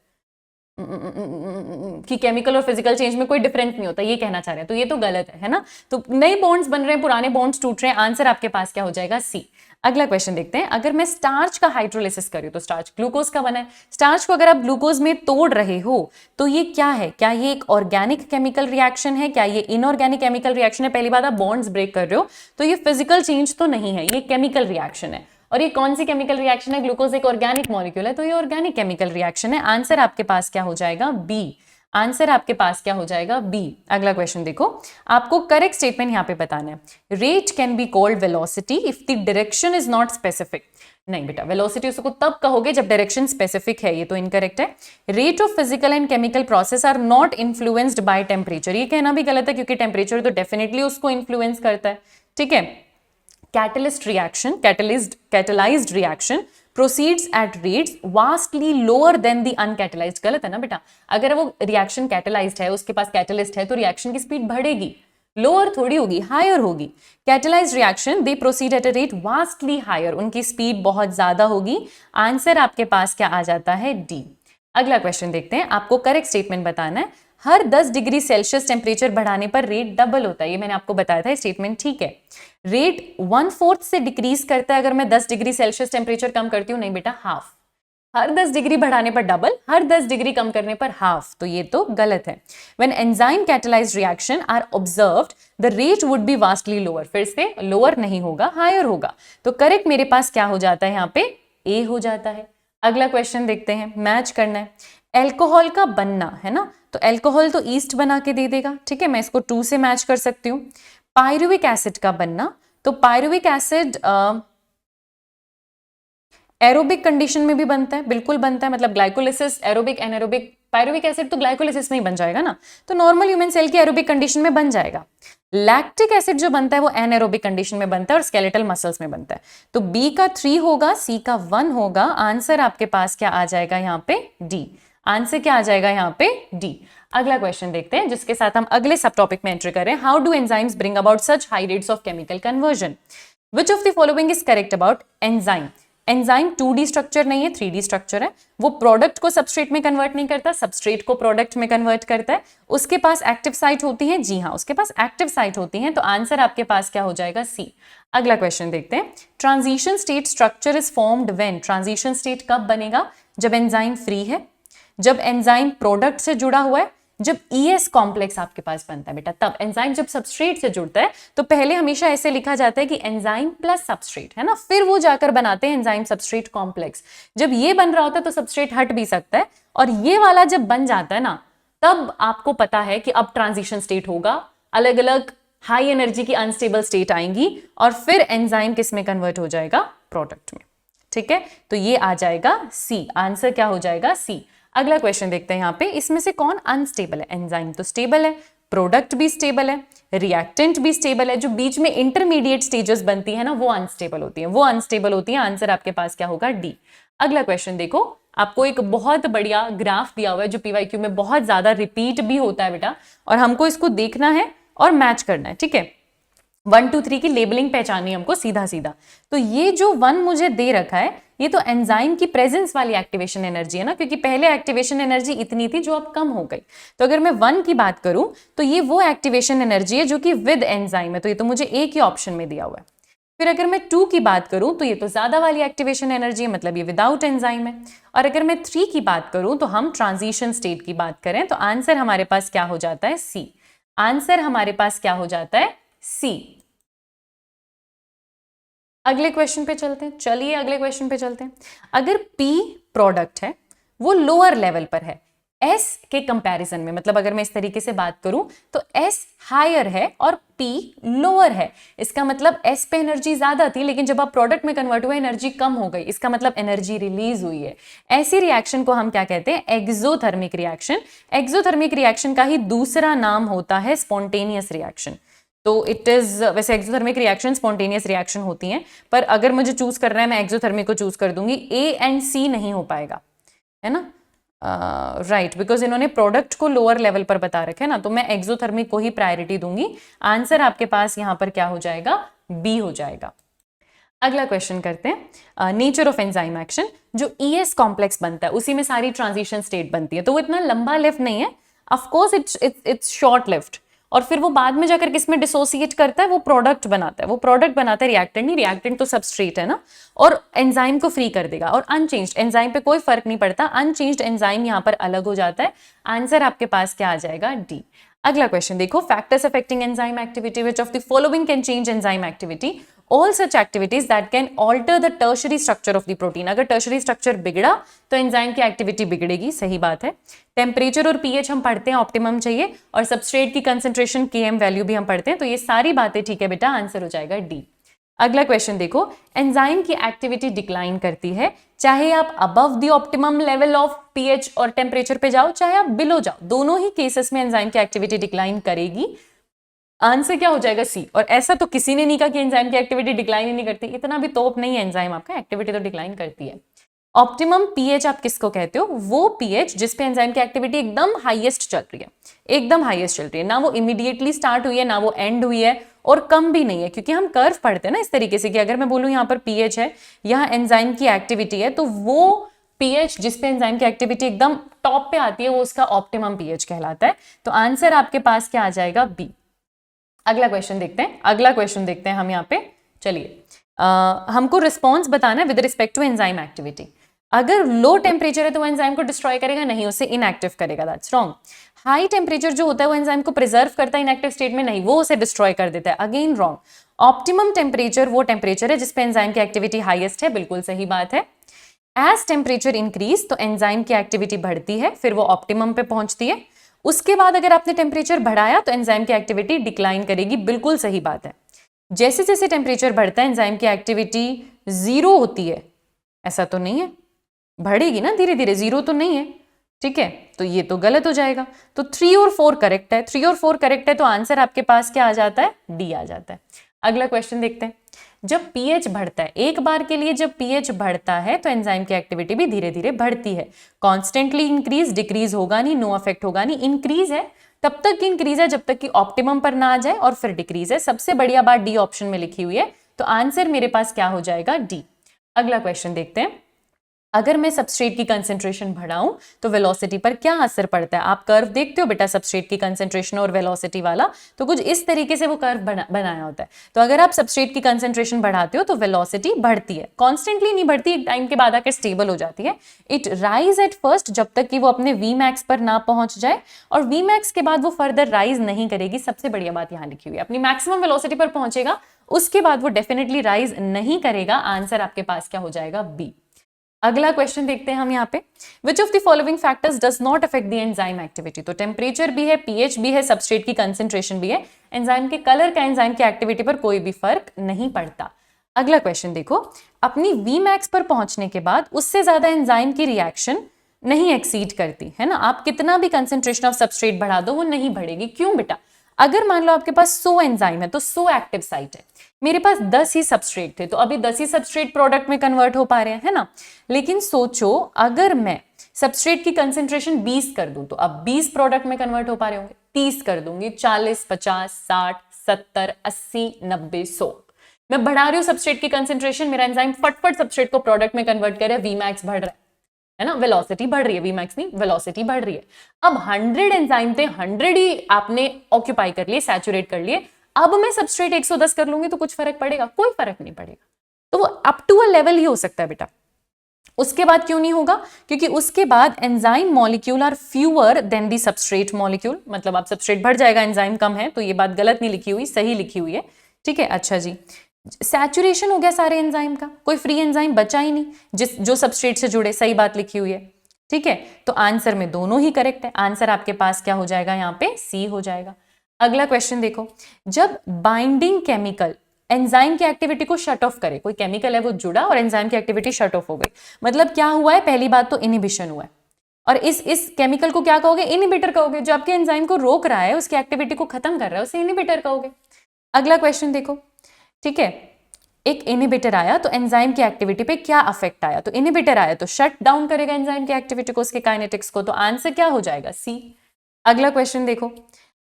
कि केमिकल और फिजिकल चेंज में कोई डिफरेंस नहीं होता, ये कहना चाह रहे हैं, तो ये तो गलत है ना। तो नए बॉन्ड्स बन रहे हैं, पुराने बॉन्ड्स टूट रहे हैं। आंसर आपके पास क्या हो जाएगा? सी। अगला क्वेश्चन देखते हैं। अगर मैं स्टार्च का हाइड्रोलिसिस करूं तो स्टार्च ग्लूकोज का बना है। स्टार्च को अगर आप ग्लूकोज में तोड़ रहे हो तो ये क्या है? क्या ये एक ऑर्गेनिक केमिकल रिएक्शन है? क्या ये इनऑर्गेनिक केमिकल रिएक्शन है? पहली बात, आप बॉन्ड्स ब्रेक कर रहे हो तो ये फिजिकल चेंज तो नहीं है, ये केमिकल रिएक्शन है। और ये कौन सी केमिकल रिएक्शन है? ग्लूकोज एक ऑर्गेनिक मॉलिक्यूल है, तो ये ऑर्गेनिक केमिकल रिएक्शन है। आंसर आपके पास क्या हो जाएगा? बी। आंसर आपके पास क्या हो जाएगा? बी। अगला क्वेश्चन देखो, आपको करेक्ट स्टेटमेंट यहां पे बताना है। Rate can be called velocity if the direction is not specific. नहीं बेटा, वेलोसिटी उसको तब कहोगे जब डायरेक्शन स्पेसिफिक है, ये तो इनकरेक्ट है। Rate of physical and chemical process are not influenced by temperature, ये कहना भी गलत है क्योंकि टेम्परेचर तो डेफिनेटली उसको इन्फ्लुएंस करता है, ठीक है। Catalyst reaction, catalyzed reaction proceeds at rates vastly lower than the uncatalyzed। गलत है ना बेटा, अगर वो रिएक्शन कैटेलाइज्ड है, उसके पास कैटलिस्ट है, तो रिएक्शन की स्पीड बढ़ेगी, लोअर थोड़ी होगी, हायर होगी। Catalysed reaction they proceed at a rate vastly higher, उनकी स्पीड बहुत ज्यादा होगी। आंसर आपके पास क्या आ जाता है? डी। अगला क्वेश्चन देखते हैं, आपको करेक्ट स्टेटमेंट बताना है। हर 10 डिग्री सेल्सियस टेम्परेचर बढ़ाने पर रेट डबल होता है, ये मैंने आपको बताया था, स्टेटमेंट ठीक है। रेट 1/4 से डिक्रीज करता है अगर मैं 10 डिग्री सेल्सियस टेम्परेचर कम करती हूँ, नहीं बेटा, हाफ। हर 10 डिग्री बढ़ाने पर डबल, हर 10 डिग्री कम करने पर हाफ, तो ये तो गलत है। When enzyme catalysed reaction are observed the rate would be vastly lower, फिर से लोअर नहीं होगा, हायर होगा। तो करेक्ट मेरे पास क्या हो जाता है? यहाँ पे ए हो जाता है। अगला क्वेश्चन देखते हैं, मैच करना है। एल्कोहल का बनना है ना, तो एल्कोहल तो ईस्ट बना के दे देगा, ठीक है, मैं इसको 2 से मैच कर सकती हूँ। पायरुविक एसिड का बनना, तो पायरुविक एसिड एरोबिक कंडीशन में भी बनता है, बिल्कुल बनता है, मतलब glycolysis, aerobic, anaerobic. Pyruvic acid तो ग्लाइकोलिसिस में ही बन जाएगा ना, तो नॉर्मल ह्यूमन सेल की एरोबिक कंडीशन में बन जाएगा। लैक्टिक एसिड जो बनता है वो एनारोबिक कंडीशन में बनता है और स्केलेटल मसल्स में बनता है। तो बी का 3 होगा, सी का 1 होगा। आंसर आपके पास क्या आ जाएगा यहाँ पे? डी। आंसर क्या आ जाएगा यहाँ पे? डी। अगला क्वेश्चन देखते हैं, जिसके साथ हम अगले सब टॉपिक में एंटर करें। How do enzymes bring about such high rates of chemical conversion? Which of the following is correct about enzyme? Enzyme 2D structure नहीं है, 3D स्ट्रक्चर है। वो प्रोडक्ट को सबस्ट्रेट में कन्वर्ट नहीं करता, सबस्ट्रेट को प्रोडक्ट में कन्वर्ट करता है। उसके पास एक्टिव साइट होती है, जी हाँ, उसके पास एक्टिव साइट होती है। तो आंसर आपके पास क्या हो जाएगा? सी। अगला क्वेश्चन देखते हैं। Transition state structure is formed when? Transition state कब बनेगा? जब एंजाइम फ्री है, जब एंजाइम प्रोडक्ट से जुड़ा हुआ है, जब ES कॉम्प्लेक्स आपके पास बनता है बेटा, तब। एंजाइम जब सबस्ट्रेट से जुड़ता है तो पहले हमेशा ऐसे लिखा जाता है कि एंजाइम प्लस सबस्ट्रेट, है ना, फिर वो जाकर बनाते हैं एंजाइम सबस्ट्रेट कॉम्प्लेक्स। जब ये बन रहा होता है तो सबस्ट्रेट हट भी सकता है, और ये वाला जब बन जाता है ना, तब आपको पता है कि अब ट्रांजिशन स्टेट होगा, अलग अलग हाई एनर्जी की अनस्टेबल स्टेट आएंगी, और फिर एंजाइम किस में कन्वर्ट हो जाएगा? प्रोडक्ट में, ठीक है। तो ये आ जाएगा सी। आंसर क्या हो जाएगा? सी। अगला क्वेश्चन देखते हैं यहाँ पे, इसमें से कौन अनस्टेबल है? एंजाइम तो स्टेबल है, प्रोडक्ट भी स्टेबल है, रिएक्टेंट भी स्टेबल है, जो बीच में इंटरमीडिएट स्टेजेस बनती है ना, वो अनस्टेबल होती है, वो अनस्टेबल होती है। आंसर आपके पास क्या होगा? डी। अगला क्वेश्चन देखो, आपको एक बहुत बढ़िया ग्राफ दिया हुआ है जो PYQ में बहुत ज्यादा रिपीट भी होता है बेटा, और हमको इसको देखना है और मैच करना है, ठीक है। 1 2 3 की लेबलिंग पहचाननी है हमको सीधा सीधा। तो ये जो 1 मुझे दे रखा है, ये तो एंजाइम की प्रेजेंस वाली एक्टिवेशन एनर्जी है ना, क्योंकि पहले एक्टिवेशन एनर्जी इतनी थी जो अब कम हो गई। तो अगर मैं 1 की बात करूं तो ये वो एक्टिवेशन एनर्जी है जो कि विद एंजाइम है, तो ये तो मुझे एक ही ऑप्शन में दिया हुआ है। फिर अगर मैं 2 की बात करूं तो ये तो ज्यादा वाली एक्टिवेशन एनर्जी है, मतलब ये विदाउट एंजाइम है। और अगर मैं 3 की बात करूं तो हम ट्रांजिशन स्टेट की बात करें, तो आंसर हमारे पास क्या हो जाता है? सी। आंसर हमारे पास क्या हो जाता है? सी। अगले क्वेश्चन पे चलते हैं, चलिए अगले क्वेश्चन पे चलते हैं। अगर P प्रोडक्ट है, वो लोअर लेवल पर है, S के कंपैरिजन में, मतलब अगर मैं इस तरीके से बात करूं तो S हायर है और P लोअर है। इसका मतलब S पे एनर्जी ज्यादा थी, लेकिन जब आप प्रोडक्ट में कन्वर्ट हुआ एनर्जी कम हो गई, इसका मतलब एनर्जी रिलीज हुई है। ऐसी रिएक्शन को हम क्या कहते हैं? Exothermic reaction. एक्सोथर्मिक रिएक्शन का ही दूसरा नाम होता है स्पॉन्टेनियस रिएक्शन। तो इट इज, वैसे एक्सोथर्मिक रिएक्शन स्पॉन्टेनियस रिएक्शन होती हैं, पर अगर मुझे चूज करना है मैं एक्सोथर्मिक को चूज कर दूंगी। A एंड C नहीं हो पाएगा, है ना? राइट, बिकॉज इन्होंने प्रोडक्ट को लोअर लेवल पर बता रखे ना, तो मैं एक्सोथर्मिक को ही प्रायोरिटी दूंगी। आंसर आपके पास यहां पर क्या हो जाएगा? बी हो जाएगा। अगला क्वेश्चन करते हैं, नेचर ऑफ एंजाइम एक्शन। जो ES कॉम्प्लेक्स बनता है उसी में सारी ट्रांजिशन स्टेट बनती है, तो वो इतना लंबा लिफ्ट नहीं है। ऑफकोर्स इट्स शॉर्ट लिफ्ट, और फिर वो बाद में जाकर किसमें डिसोसिएट करता है? वो प्रोडक्ट बनाता है, वो प्रोडक्ट बनाता है, रिएक्टेंट नहीं। रिएक्टेंट तो सबस्ट्रेट है ना, और एंजाइम को फ्री कर देगा, और अनचेंज्ड एंजाइम पे कोई फर्क नहीं पड़ता, अनचेंज्ड एंजाइम यहां पर अलग हो जाता है। आंसर आपके पास क्या आ जाएगा? डी। अगला क्वेश्चन देखो, factors affecting enzyme activity, which of the following can change enzyme activity? All such activities that can alter the tertiary structure of the protein. अगर टर्शरी स्ट्रक्चर बिगड़ा तो एंजाइम की एक्टिविटी बिगड़ेगी, सही बात है। टेम्परेचर और पीएच हम पढ़ते हैं, ऑप्टिमम चाहिए, और सबस्ट्रेट की कंसेंट्रेशन Km वैल्यू भी हम पढ़ते हैं, तो ये सारी बातें ठीक है बेटा, आंसर हो जाएगा डी। अगला क्वेश्चन देखो, एंजाइम की एक्टिविटी डिक्लाइन करती है चाहे आप above the optimum level of pH और टेम्परेचर पे जाओ, चाहे आप बिलो जाओ, दोनों ही केसेस में एंजाइम की एक्टिविटी डिक्लाइन करेगी। आंसर क्या हो जाएगा? सी। और ऐसा तो किसी ने नहीं कहा कि एंजाइम की एक्टिविटी डिक्लाइन ही नहीं करती, इतना भी तोप नहीं है एंजाइम आपका, एक्टिविटी तो डिक्लाइन करती है। ऑप्टिमम पीएच आप किसको कहते हो? वो पीएच जिस पे एंजाइम की एक्टिविटी एकदम हाईएस्ट चल रही है, एकदम हाईएस्ट चल रही है, ना वो इमीडिएटली स्टार्ट हुई है ना वो एंड हुई है, और कम भी नहीं है, क्योंकि हम कर्व पढ़ते हैं ना इस तरीके से कि अगर मैं बोलूं यहाँ पर पीएच है, यहाँ एंजाइम की एक्टिविटी है, तो वो पीएच जिस पे एंजाइम की एक्टिविटी एकदम टॉप पे आती है वो उसका ऑप्टिमम पीएच कहलाता है। तो आंसर आपके पास क्या आ जाएगा? बी। अगला क्वेश्चन देखते हैं, अगला क्वेश्चन देखते हैं हम यहाँ पे। चलिए, हमको रिस्पॉन्स बताना है with respect to enzyme activity. अगर लो टेम्परेचर है तो वो एंजाइम को डिस्ट्रॉय करेगा नहीं, उसे इनएक्टिव करेगा, दैट्स रॉन्ग। हाई टेम्परेचर जो होता है वो एंजाइम को प्रिजर्व करता है इनएक्टिव स्टेट में, नहीं, वो उसे डिस्ट्रॉय कर देता है, अगेन रॉन्ग। ऑप्टिमम टेम्परेचर वो टेम्परेचर है जिसपे एंजाइम की एक्टिविटी हाईएस्ट है, बिल्कुल सही बात है। एज टेम्परेचर इंक्रीज तो एंजाइम की एक्टिविटी बढ़ती है, फिर वो ऑप्टिमम पे पहुंचती है। उसके बाद अगर आपने टेम्परेचर बढ़ाया तो एंजाइम की एक्टिविटी डिक्लाइन करेगी, बिल्कुल सही बात है। जैसे जैसे टेम्परेचर बढ़ता है एंजाइम की एक्टिविटी जीरो होती है, ऐसा तो नहीं है, बढ़ेगी ना धीरे धीरे, जीरो तो नहीं है, ठीक है, तो ये तो गलत हो जाएगा। तो 3 और 4 करेक्ट है, 3 और 4 करेक्ट है, तो आंसर आपके पास क्या आ जाता है? डी आ जाता है। अगला क्वेश्चन देखते हैं, जब पीएच बढ़ता है, एक बार के लिए जब पीएच बढ़ता है तो एंजाइम की एक्टिविटी भी धीरे धीरे बढ़ती है। कॉन्स्टेंटली इंक्रीज, डिक्रीज होगा नहीं, नो इफेक्ट होगा नहीं। इंक्रीज है तब तक इंक्रीज है जब तक कि ऑप्टिमम पर ना आ जाए, और फिर डिक्रीज है। सबसे बढ़िया बात डी ऑप्शन में लिखी हुई है, तो आंसर मेरे पास क्या हो जाएगा? डी। अगला क्वेश्चन देखते हैं, अगर मैं सबस्ट्रेट की कंसेंट्रेशन बढ़ाऊं तो वेलोसिटी पर क्या असर पड़ता है? आप कर्व देखते हो बेटा सबस्ट्रेट की कंसेंट्रेशन और वेलोसिटी वाला, तो कुछ इस तरीके से वो कर्व बनाया होता है। तो अगर आप सबस्ट्रेट की कंसेंट्रेशन बढ़ाते हो तो वेलोसिटी बढ़ती है, कॉन्स्टेंटली नहीं बढ़ती, एक टाइम के बाद आकर स्टेबल हो जाती है। इट राइज एट फर्स्ट, जब तक कि वो अपने Vmax पर ना पहुंच जाए, और Vmax के बाद वो फर्दर राइज नहीं करेगी। सबसे बढ़िया बात यहां लिखी हुई है, अपनी मैक्सिमम वेलोसिटी पर पहुंचेगा, उसके बाद वो डेफिनेटली राइज नहीं करेगा। आंसर आपके पास क्या हो जाएगा? बी। अगला क्वेश्चन देखते हैं हम यहाँ पे, विच of the following factors does not affect the enzyme activity? तो टेम्परेचर भी है, पीएच भी है, सबस्ट्रेट की कंसेंट्रेशन भी है, एंजाइम के कलर का एंजाइम की एक्टिविटी पर कोई भी फर्क नहीं पड़ता। अगला क्वेश्चन देखो, अपनी Vmax पर पहुंचने के बाद उससे ज्यादा एंजाइम की रिएक्शन नहीं एक्सीड करती, है ना? आप कितना भी कंसेंट्रेशन ऑफ सबस्ट्रेट बढ़ा दो वो नहीं बढ़ेगी। क्यों बेटा? अगर मान लो आपके पास 100 एंजाइम है तो 100 एक्टिव साइट है, मेरे पास 10 ही सबस्ट्रेट थे, तो अभी 10 ही सबस्ट्रेट प्रोडक्ट में कन्वर्ट हो पा रहे हैं, है ना? लेकिन सोचो अगर मैं सबस्ट्रेट की कंसेंट्रेशन 20 कर दूं तो अब 20 प्रोडक्ट में कन्वर्ट हो पा रहे होंगे, 30 कर दूंगी, 40, 50, 60, 70, 80, 90, 100, मैं बढ़ा रही हूं सबस्ट्रेट की कंसेंट्रेशन, मेरा एंजाइम फटफट सबस्ट्रेट को प्रोडक्ट में कन्वर्ट करे, Vmax बढ़ रहा है ना, वेलोसिटी बढ़ रही है, Vmax नहीं वेलोसिटी बढ़ रही है। अब 100 एंजाइम थे, 100 ही आपने ऑक्यूपाई कर लिए, सैचुरेट कर लिए, अब मैं सबस्ट्रेट 110 कर लूंगी तो कुछ फर्क पड़ेगा? कोई फर्क नहीं पड़ेगा। तो वो अप टू अ लेवल ही हो सकता है बेटा, उसके बाद क्यों नहीं होगा? क्योंकि उसके बाद enzyme molecule are fewer than the substrate molecule, मतलब आप सबस्ट्रेट बढ़ जाएगा, एंजाइम कम है, तो ये बात गलत नहीं लिखी हुई, सही लिखी हुई है, ठीक है। अच्छा जी, सैचुरेशन हो गया सारे एंजाइम का, कोई फ्री एंजाइम बचा ही नहीं जो सबस्ट्रेट से जुड़े, सही बात लिखी हुई है, ठीक है, तो आंसर में दोनों ही करेक्ट है। आंसर आपके पास क्या हो जाएगा, यहाँ पे सी हो जाएगा। अगला क्वेश्चन देखो, जब बाइंडिंग केमिकल एंजाइम की एक्टिविटी को शट ऑफ करे, कोई केमिकल है वो जुड़ा और एंजाइम की एक्टिविटी शट ऑफ हो गई, मतलब क्या हुआ है, पहली बात तो इनहिबिशन हुआ है, और इस केमिकल को क्या कहोगे, इनहिबिटर कहोगे। जो आपके एंजाइम को रोक रहा है, उसकी एक्टिविटी को खत्म कर रहा है, उसे इनहिबिटर कहोगे। अगला क्वेश्चन देखो, ठीक है, एक इनहिबिटर आया तो एंजाइम की एक्टिविटी पे क्या अफेक्ट आया, तो इनहिबिटर आया तो शट डाउन करेगा एंजाइम की एक्टिविटी को, उसके काइनेटिक्स को, तो आंसर क्या हो जाएगा, सी। अगला क्वेश्चन देखो,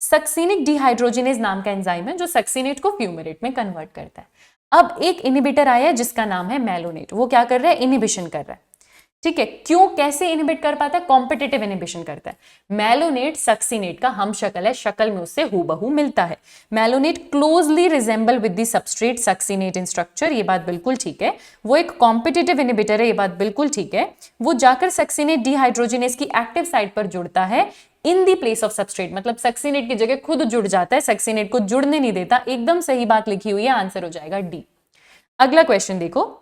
सक्सिनिक डिहाइड्रोजिनेज नाम का एंजाइम है जो सक्सिनेट को फ्यूमेरेट में कन्वर्ट करता है। अब एक इनहिबिटर आया है जिसका नाम है मेलोनेट, वो क्या कर रहा है, इनहिबिशन कर रहा है। ठीक है, क्यों, कैसे इनहिबिट कर पाता है, कॉम्पिटिटिव इनहिबिशन करता है। मेलोनेट सक्सिनेट का हम शक्ल है, शक्ल में उससे हूबहू मिलता है। Malonate closely resemble with the substrate succinate in structure, ये बात बिल्कुल ठीक है। वो एक कॉम्पिटिटिव इनहिबिटर है, ये बात बिल्कुल ठीक है। वो जाकर सक्सिनेट डिहाइड्रोजिनेज की एक्टिव साइट पर जुड़ता है इन दी प्लेस ऑफ सबस्ट्रेट, मतलब सक्सिनेट की जगह खुद जुड़ जाता है, सक्सिनेट को जुड़ने नहीं देता। एकदम सही बात लिखी हुई है, आंसर हो जाएगा डी। अगला क्वेश्चन देखो,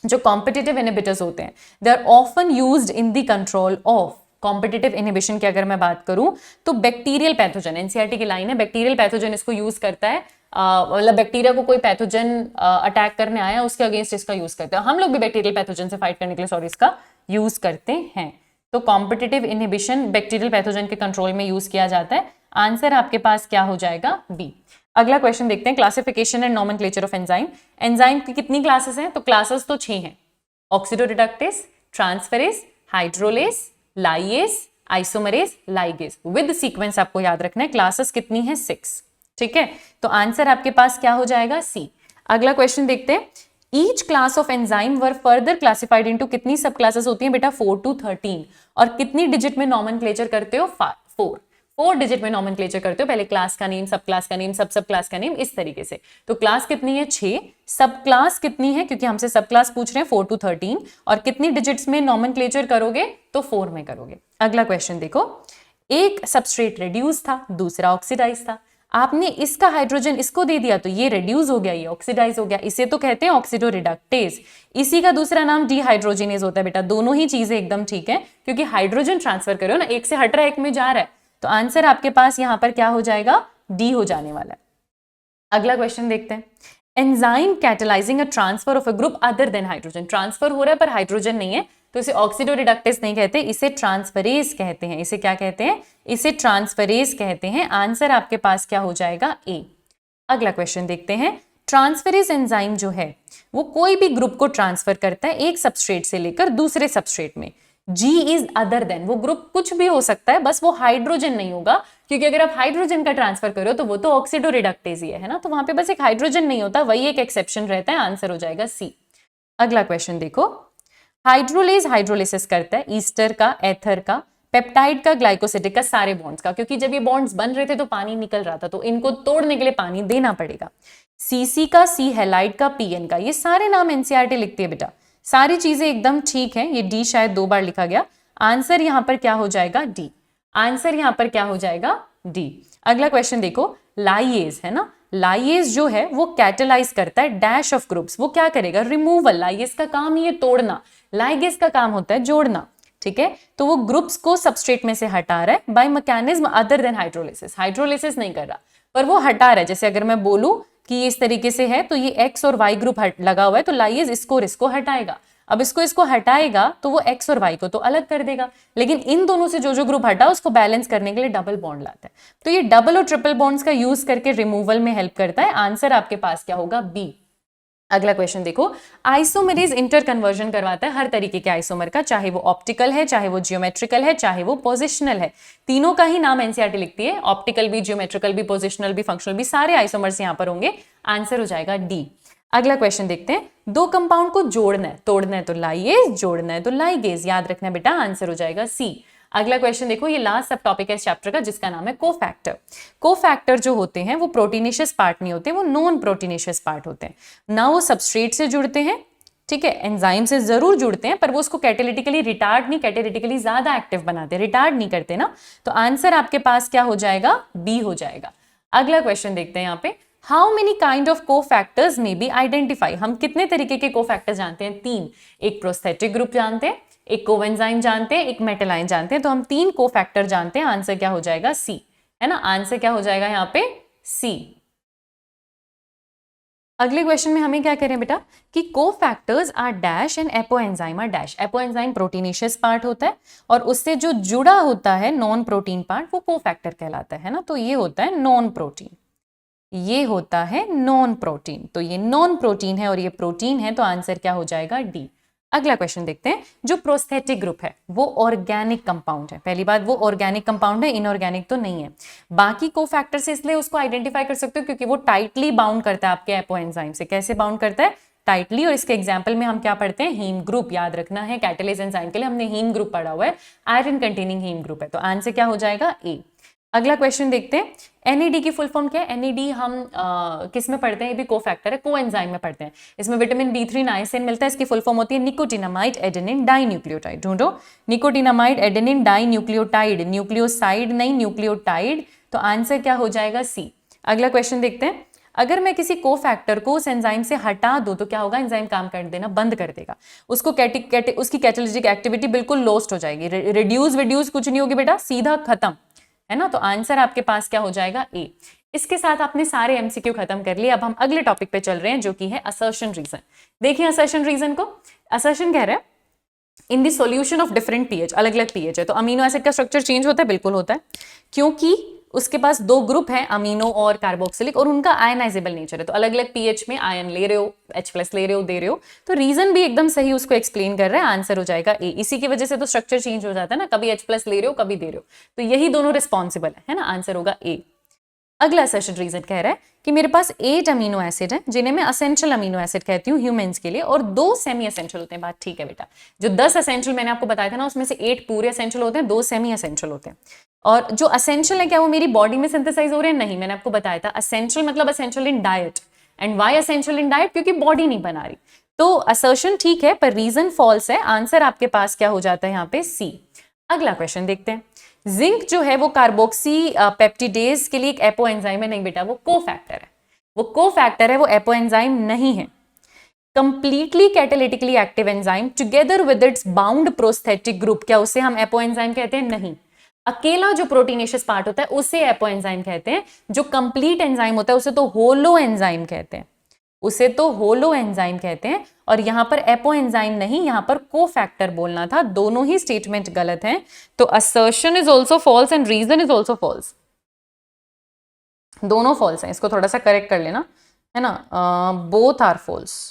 जो कॉम्पिटिटिव इनहिबिटर्स होते हैं, they are often used in the control of, competitive inhibition की अगर मैं बात करूं तो बैक्टीरियल पैथोजन, एनसीईआरटी की लाइन है, बैक्टीरियल पैथोजन इसको यूज करता है, मतलब बैक्टीरिया को कोई पैथोजन अटैक करने आया उसके अगेंस्ट इसका यूज करते हैं। हम लोग भी बैक्टीरियल पैथोजन से फाइट करने के लिए इसका यूज करते हैं। तो कॉम्पिटिटिव इनहिबिशन बैक्टीरियल पैथोजन के कंट्रोल में यूज किया जाता है। आंसर आपके पास क्या हो जाएगा, बी। अगला क्वेश्चन देखते हैं, classification and nomenclature of enzyme. Enzyme की कितनी क्लासेस हैं, तो क्लासेस तो 6 हैं, oxidoreductase, transferase, hydrolase, lyase, isomerase, ligase, with sequence आपको याद रखना है। क्लासेस कितनी है, 6। ठीक है, तो आंसर आपके पास क्या हो जाएगा, सी। अगला क्वेश्चन देखते हैं, each class of enzyme were further classified into, कितनी सब क्लासेस होती हैं बेटा, 4 to 13, और कितनी डिजिट में नोमेनक्लेचर करते हो, 4 डिजिट में नोमेनक्लेचर करते हो, पहले क्लास का नेम, सब क्लास का नेम, सब क्लास का नेम, इस तरीके से। तो क्लास कितनी है, 6, सब क्लास कितनी है, क्योंकि हमसे सब क्लास पूछ रहे हैं, 4 to 13, और कितनी डिजिट्स में नोमेनक्लेचर करोगे, तो 4 में करोगे। अगला क्वेश्चन देखो, एक सबस्ट्रेट रिड्यूस था, दूसरा ऑक्सीडाइज था, आपने इसका हाइड्रोजन इसको दे दिया तो ये रिड्यूस हो गया, ये ऑक्सीडाइज हो गया, इसे तो कहते हैं ऑक्सीडोरिडक्टेज। इसी का दूसरा नाम डिहाइड्रोजिनेज होता है बेटा। दोनों ही चीजें एकदम ठीक है, क्योंकि हाइड्रोजन ट्रांसफर करो ना, एक से हट रहा है एक में जा रहा है, तो आंसर आपके पास यहां पर क्या हो जाएगा, डी हो जाने वाला है। अगला क्वेश्चन देखते हैं, enzyme catalysing a transfer of a group other than hydrogen, transfer हो रहा है पर हाइड्रोजन नहीं है, तो इसे ऑक्सीडोरिडक्टेज नहीं कहते, इसे ट्रांसफरेज कहते हैं। इसे क्या कहते हैं, इसे ट्रांसफरेज कहते हैं। आंसर आपके पास क्या हो जाएगा, ए। अगला क्वेश्चन देखते हैं, ट्रांसफरेज एंजाइम जो है वो कोई भी ग्रुप को ट्रांसफर करता है एक सबस्ट्रेट से लेकर दूसरे सबस्ट्रेट में। G इज अदर देन, वो ग्रुप कुछ भी हो सकता है, बस वो हाइड्रोजन नहीं होगा, क्योंकि अगर आप हाइड्रोजन का ट्रांसफर करो तो वो तो ऑक्सीडोरिडक्टेज ही है ना, तो वहां पे बस एक हाइड्रोजन नहीं होता, वही एक एक्सेप्शन रहता है। आंसर हो जाएगा सी। अगला क्वेश्चन देखो, हाइड्रोलेज हाइड्रोलिसिस करता है ईस्टर का, एथर का, पेप्टाइड का, ग्लाइकोसिडिक का, सारे बॉन्ड्स का, क्योंकि जब ये बॉन्ड्स बन रहे थे तो पानी निकल रहा था, तो इनको तोड़ने के लिए पानी देना पड़ेगा। सीसी का, सी हैलाइड का, पीएन का, ये सारे नाम एनसीईआरटी लिखती है बेटा, सारी चीजें एकदम ठीक है। ये डी शायद 2 बार लिखा गया, आंसर यहां पर क्या हो जाएगा, डी। आंसर यहां पर क्या हो जाएगा, डी। अगला क्वेश्चन देखो, लाइएज है ना, लाइएज जो है वो कैटलाइज करता है डैश ऑफ ग्रुप्स, वो क्या करेगा, रिमूवल। लाइएज का काम ही है तोड़ना, लाइगेज का काम होता है जोड़ना। ठीक है, तो वो ग्रुप्स को सबस्ट्रेट में से हटा रहा है by mechanism other than hydrolysis. Hydrolysis नहीं कर रहा, पर वो हटा रहा है। जैसे अगर मैं बोलूं कि ये इस तरीके से है, तो ये एक्स और वाई ग्रुप लगा हुआ है, तो लाइएज इसको और इसको हटाएगा। अब इसको हटाएगा तो वो एक्स और वाई को तो अलग कर देगा, लेकिन इन दोनों से जो ग्रुप हटा उसको बैलेंस करने के लिए डबल बॉन्ड लाता है। तो ये डबल और ट्रिपल बॉन्ड्स का यूज करके रिमूवल में हेल्प करता है। आंसर आपके पास क्या होगा, बी। अगला क्वेश्चन देखो, आइसोमेरेज इंटर कन्वर्जन करवाता है हर तरीके के आइसोमर का, चाहे वो ऑप्टिकल है, चाहे वो जियोमेट्रिकल है, चाहे वो पोजिशनल है। तीनों का ही नाम एनसीईआरटी लिखती है, ऑप्टिकल भी, जियोमेट्रिकल भी, पोजिशनल भी, फंक्शनल भी, सारे आइसोमर्स यहां पर होंगे। आंसर हो जाएगा डी। अगला क्वेश्चन देखते हैं, 2 कंपाउंड को जोड़ना है, तोड़ना है तो लाइएज, जोड़ना है तो लाइगेज, याद रखना बेटा। आंसर हो जाएगा सी। अगला क्वेश्चन देखो, ये लास्ट सब टॉपिक है इस चैप्टर का, जिसका नाम है कोफैक्टर। कोफैक्टर जो होते हैं वो प्रोटीनेशियस पार्ट नहीं होते, वो नॉन प्रोटीनेशियस पार्ट होते हैं ना। वो सबस्ट्रेट से जुड़ते हैं, ठीक है, एंजाइम से जरूर जुड़ते हैं, पर वो उसको कैटालिटिकली रिटार्ड नहीं, कैटालिटिकली ज्यादा एक्टिव बनाते, रिटार्ड नहीं करते ना। तो आंसर आपके पास क्या हो जाएगा, बी हो जाएगा। अगला क्वेश्चन देखते हैं यहाँ पे, how many kind of cofactors may be identify. हम कितने तरीके के कोफैक्टर्स जानते हैं, 3। एक प्रोस्थेटिक ग्रुप जानते हैं, एक कोएंजाइम जानते हैं, एक मेटल आयन जानते हैं, तो हम 3 कोफैक्टर जानते हैं। आंसर क्या हो जाएगा? सी, है ना। आंसर क्या हो जाएगा यहाँ पे? सी। अगले क्वेश्चन में हमें क्या करें बेटा कि cofactors are dash and apoenzyme are dash. Apoenzyme proteinaceous part होता है और उससे जो जुड़ा होता है नॉन प्रोटीन पार्ट वो कोफैक्टर कहलाता है ना। तो ये होता है नॉन प्रोटीन, ये होता है नॉन प्रोटीन। तो ये नॉन प्रोटीन है और ये प्रोटीन है, तो आंसर क्या हो जाएगा? डी। अगला क्वेश्चन देखते हैं। जो प्रोस्थेटिक ग्रुप है वो ऑर्गेनिक कंपाउंड है। पहली बात, वो ऑर्गेनिक कंपाउंड है, इनऑर्गेनिक तो नहीं है। बाकी कोफैक्टर से इसलिए उसको आइडेंटिफाई कर सकते हो क्योंकि वो टाइटली बाउंड करता है आपके एपोएंजाइम से। कैसे बाउंड करता है? टाइटली। और इसके एग्जाम्पल में हम क्या पढ़ते हैं? Haem group. याद रखना है, कैटालेस एंजाइम के लिए हमने हीम ग्रुप पढ़ा हुआ है, आयरन कंटेनिंग हीम ग्रुप है। तो आंसर क्या हो जाएगा? ए। अगला क्वेश्चन देखते हैं। NAD की फुल फॉर्म क्या है? NAD हम किस में पढ़ते हैं? ये भी कोफैक्टर है, कोएंजाइम में पढ़ते हैं। इसमें विटामिन B3 नाइसिन मिलता है। इसकी फुल फॉर्म होती है निकोटिनामाइड एडेनिन डाइन्यूक्लियोटाइड। ढूंढो, निकोटिनामाइड एडेनिन डाइन्यूक्लियोटाइड, न्यूक्लियोसाइड नहीं, न्यूक्लियोटाइड। तो आंसर क्या हो जाएगा? सी। अगला क्वेश्चन देखते हैं। अगर मैं किसी कोफैक्टर को उस एंजाइम से हटा दूं तो क्या होगा? एंजाइम काम कर देना बंद कर देगा, उसको उसकी कैटालिटिक एक्टिविटी बिल्कुल लॉस्ट हो जाएगी। रिड्यूस कुछ नहीं होगी बेटा, सीधा खत्म, है ना। तो आंसर आपके पास क्या हो जाएगा? ए। इसके साथ आपने सारे एमसीक्यू खत्म कर लिए। अब हम अगले टॉपिक पे चल रहे हैं जो कि है असर्शन रीजन। देखिए असर्शन रीजन को, असर्शन कह रहा है in the solution of different pH, अलग अलग पीएच है तो अमीनो एसिड का स्ट्रक्चर चेंज होता है। बिल्कुल होता है, क्योंकि उसके पास 2 ग्रुप हैं, अमीनो और कार्बोक्सिलिक, और उनका आयनाइजेबल नेचर है। तो अलग अलग पीएच में आयन ले रहे हो, H+ ले रहे हो, दे रहे हो। तो रीजन भी एकदम सही उसको एक्सप्लेन कर रहा है। आंसर हो जाएगा ए। इसी की वजह से तो स्ट्रक्चर चेंज हो जाता है ना, कभी H+ ले रहे हो, कभी दे रहे हो। तो यही दोनों रिस्पॉन्सिबल है ना। आंसर होगा ए। अगला असर्शन रीजन कह रहा है कि मेरे पास 8 अमीनो एसिड है जिन्हें मैं असेंशियल अमीनो एसिड कहती हूँ ह्यूमंस के लिए, और 2 सेमी असेंशियल होते हैं। बात ठीक है बेटा, जो 10 असेंशियल मैंने आपको बताया था ना, उसमें से 8 पूरे असेंशियल होते हैं, 2 सेमी असेंशियल होते हैं। और जो असेंशियल है क्या वो मेरी बॉडी में सिंथेसाइज हो रहे हैं? नहीं, मैंने आपको बताया था असेंशियल मतलब essential in diet. And why essential in diet? क्योंकि बॉडी नहीं बना रही। तो असर्शन ठीक है पर रीजन फॉल्स है। आंसर आपके पास क्या हो जाता है यहाँ पे? सी। अगला क्वेश्चन देखते हैं। जिंक जो है वो कार्बोक्सी पेप्टिडेज के लिए एक एपोएंजाइम है। नहीं बेटा, वो कोफैक्टर है, वो कोफैक्टर है, वो एपोएंजाइम नहीं है। Completely catalytically active enzyme together with its bound prosthetic group, क्या उसे हम एपोएंजाइम कहते हैं? नहीं। अकेला जो प्रोटीनेशियस पार्ट होता है उसे एपोएंजाइम कहते हैं। जो कंप्लीट एंजाइम होता है उसे तो होलो एंजाइम कहते हैं, उसे तो होलो एंजाइम कहते हैं। और यहां पर एपो एंजाइम नहीं, यहां पर कोफैक्टर बोलना था। दोनों ही स्टेटमेंट गलत हैं। तो assertion is also false and reason is also false, दोनों फॉल्स हैं। इसको थोड़ा सा करेक्ट कर लेना, है ना। Both are false,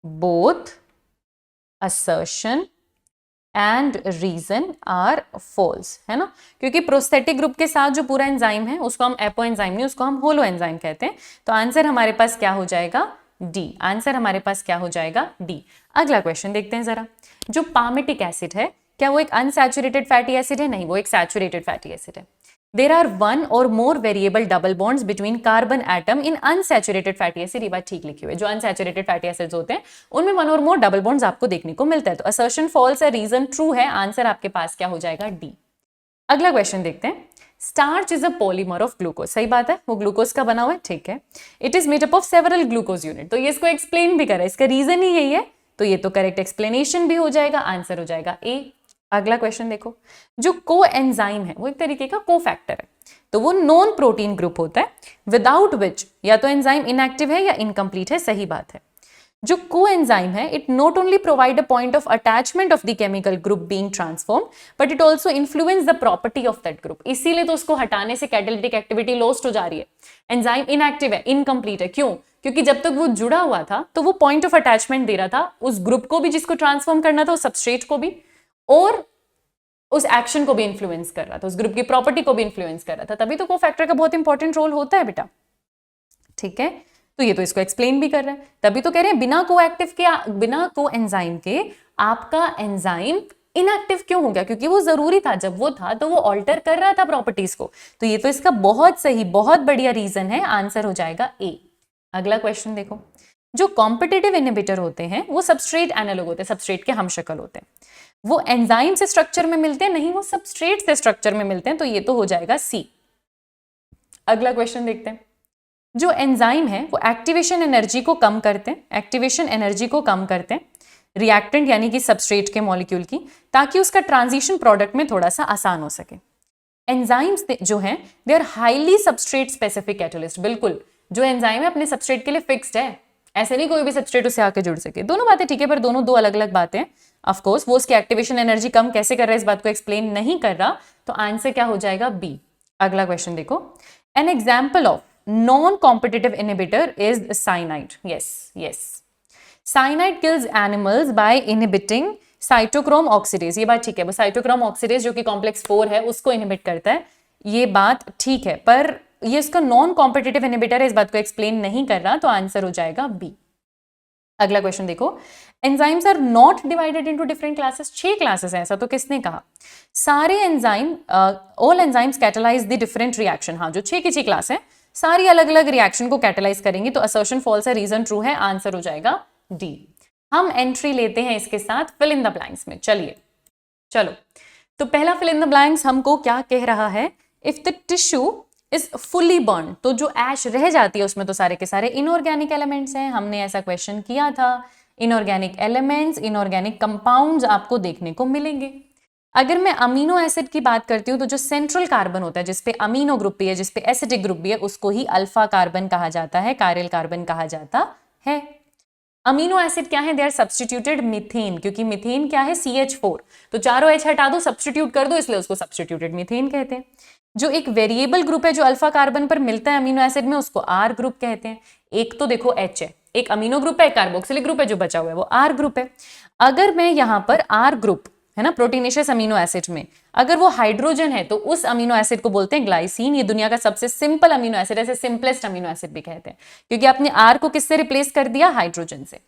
both assertion and reason are false, है ना। क्योंकि प्रोस्थेटिक ग्रुप के साथ जो पूरा एंजाइम है उसको हम एपो एंजाइम नहीं, उसको हम होलो एंजाइम कहते हैं। तो आंसर हमारे पास क्या हो जाएगा? डी। आंसर हमारे पास क्या हो जाएगा? डी। अगला क्वेश्चन देखते हैं जरा। जो पामेटिक एसिड है क्या वो एक अनसैचुरेटेड फैटी एसिड है? नहीं, वो एक सैचुरेटेड फैटी एसिड है। There are one or more variable double bonds between carbon atom in unsaturated fatty acid। ये बात ठीक लिखी हुई है। जो unsaturated fatty acids होते हैं उनमें 1 और more double bonds आपको देखने को मिलता है। तो assertion false है, reason true है। आंसर आपके पास क्या हो जाएगा? डी। अगला क्वेश्चन देखते हैं। Starch is a polymer of glucose. सही बात है, वो ग्लूकोज का बना हुआ है, ठीक है। It is made up of several glucose unit. तो ये इसको एक्सप्लेन भी करा है, इसका रीजन ही यही है। तो ये तो करेक्ट एक्सप्लेनेशन भी हो जाएगा। आंसर हो जाएगा ए। अगला क्वेश्चन देखो। जो कोएंजाइम है वो एक तरीके का कोफैक्टर है, तो वो नॉन प्रोटीन ग्रुप होता है विदाउट विच या तो एंजाइम इनएक्टिव है या इनकम्प्लीट है। सही बात है। जो कोएंजाइम है it not only provide a point of attachment of the chemical group being transform but it also influence the property of that group. इसीलिए तो उसको हटाने से कैटालिटिक एक्टिविटी लॉस्ट हो जा रही है। एंजाइम इनएक्टिव है, इनकम्प्लीट है, क्यों? क्योंकि जब तक वो जुड़ा हुआ था तो वो पॉइंट ऑफ अटैचमेंट दे रहा था उस ग्रुप को भी जिसको ट्रांसफॉर्म करना था, उस सबस्ट्रेट को भी, और उस एक्शन को भी इन्फ्लुएंस कर रहा था, उस ग्रुप की प्रॉपर्टी को भी इन्फ्लुएंस कर रहा था। तभी तो कोफैक्टर का बहुत इंपॉर्टेंट रोल होता है बेटा, ठीक है। तो ये तो इसको एक्सप्लेन भी कर रहा है। तभी तो कह रहे हैं बिना कोएक्टिव के, बिना कोएंजाइम के आपका एंजाइम इनएक्टिव क्यों हो गया? क्योंकि वो जरूरी था, जब वो था तो वो ऑल्टर कर रहा था प्रॉपर्टीज को। तो ये तो इसका बहुत सही, बहुत बढ़िया रीजन है। आंसर हो जाएगा ए। अगला क्वेश्चन देखो। जो कॉम्पिटिटिव इनहिबिटर होते हैं वो सबस्ट्रेट एनालॉग होते हैं, सबस्ट्रेट के हमशक्ल होते हैं। वो एंजाइम से स्ट्रक्चर में मिलते हैं नहीं, वो सबस्ट्रेट से स्ट्रक्चर में मिलते हैं। तो ये तो हो जाएगा सी। अगला क्वेश्चन देखते हैं। जो एंजाइम है वो एक्टिवेशन एनर्जी को कम करते हैं, एक्टिवेशन एनर्जी को कम करते हैं। रिएक्टेंट यानी कि सबस्ट्रेट के मॉलिक्यूल की, ताकि उसका ट्रांजिशन प्रोडक्ट में थोड़ा सा आसान हो सके। एंजाइम्स जो हैं they are highly substrate specific catalyst. बिल्कुल, जो एंजाइम है अपने सबस्ट्रेट के लिए फिक्स्ड है, ऐसे नहीं कोई भी सबस्ट्रेट उससे आके जुड़ सके। दोनों बातें ठीक है, पर दोनों दो अलग अलग बातें हैं। ऑफ कोर्स वो उसकी एक्टिवेशन एनर्जी कम कैसे कर रहा है इस बात को एक्सप्लेन नहीं कर रहा, तो आंसर क्या हो जाएगा? बी। अगला क्वेश्चन देखो, an example of non competitive inhibitor is cyanide. Yes, cyanide kills animals by inhibiting cytochrome oxidase. ये बात ठीक है, वो साइटोक्रोम ऑक्सीडेज जो कि कॉम्प्लेक्स 4 है उसको इनहिबिट करता है, ये बात ठीक है, पर ये इसका नॉन कॉम्पिटिटिव इनहिबिटर है इस बात को एक्सप्लेन नहीं कर रहा, तो आंसर हो जाएगा बी। अगला क्वेश्चन देखो, enzymes are not divided into different classes. 6 classes है, ऐसा तो किसने कहा? सारे enzyme, all enzymes catalyse the different reaction. हाँ, जो 6 की 6 क्लास है सारी अलग अलग रिएक्शन को कैटलाइज करेंगी, तो असर्शन फॉल्स है, रीजन ट्रू है, आंसर हो जाएगा डी। हम एंट्री लेते हैं इसके साथ फिल इन द ब्लैंक्स में। चलो, तो पहला फिल इन द ब्लैंक्स हमको क्या कह रहा है? If the tissue is fully burn, तो जो ऐश रह जाती है उसमें तो सारे के सारे इनऑर्गेनिक एलिमेंट्स हैं। हमने ऐसा क्वेश्चन किया था। इनऑर्गेनिक एलिमेंट्स, इनऑर्गेनिक कंपाउंड्स आपको देखने को मिलेंगे। अगर मैं अमीनो एसिड की बात करती हूँ, तो जो सेंट्रल कार्बन होता है जिसपे अमीनो ग्रुप भी है, जिसपे एसिडिक ग्रुप भी है, उसको ही अल्फा कार्बन कहा जाता है, कायरल कार्बन कहा जाता है। अमीनो एसिड क्या है? दे आर सब्सटीट्यूटेड मीथेन, क्योंकि मीथेन क्या है? CH4, तो चारों H हटा दो, सब्सटीट्यूट कर दो, इसलिए उसको सब्सटीट्यूटेड मीथेन कहते हैं। जो एक वेरिएबल ग्रुप है जो अल्फा कार्बन पर मिलता है अमीनो एसिड में, उसको R ग्रुप कहते हैं। एक तो देखो H है, एक अमीनो ग्रुप है, एक कार्बोक्सिलिक ग्रुप है, जो बचा हुआ है वो R ग्रुप है। अगर मैं यहाँ पर R ग्रुप है ना, प्रोटीनेशियस अमीनो एसिड में, अगर वो हाइड्रोजन है तो उस अमीनो एसिड को बोलते हैं ग्लाइसिन। ये दुनिया का सबसे सिंपल अमीनो एसिड है, सिंपलेस्ट अमीनो एसिड भी कहते हैं, क्योंकि आपने R को किससे रिप्लेस कर दिया? हाइड्रोजन से।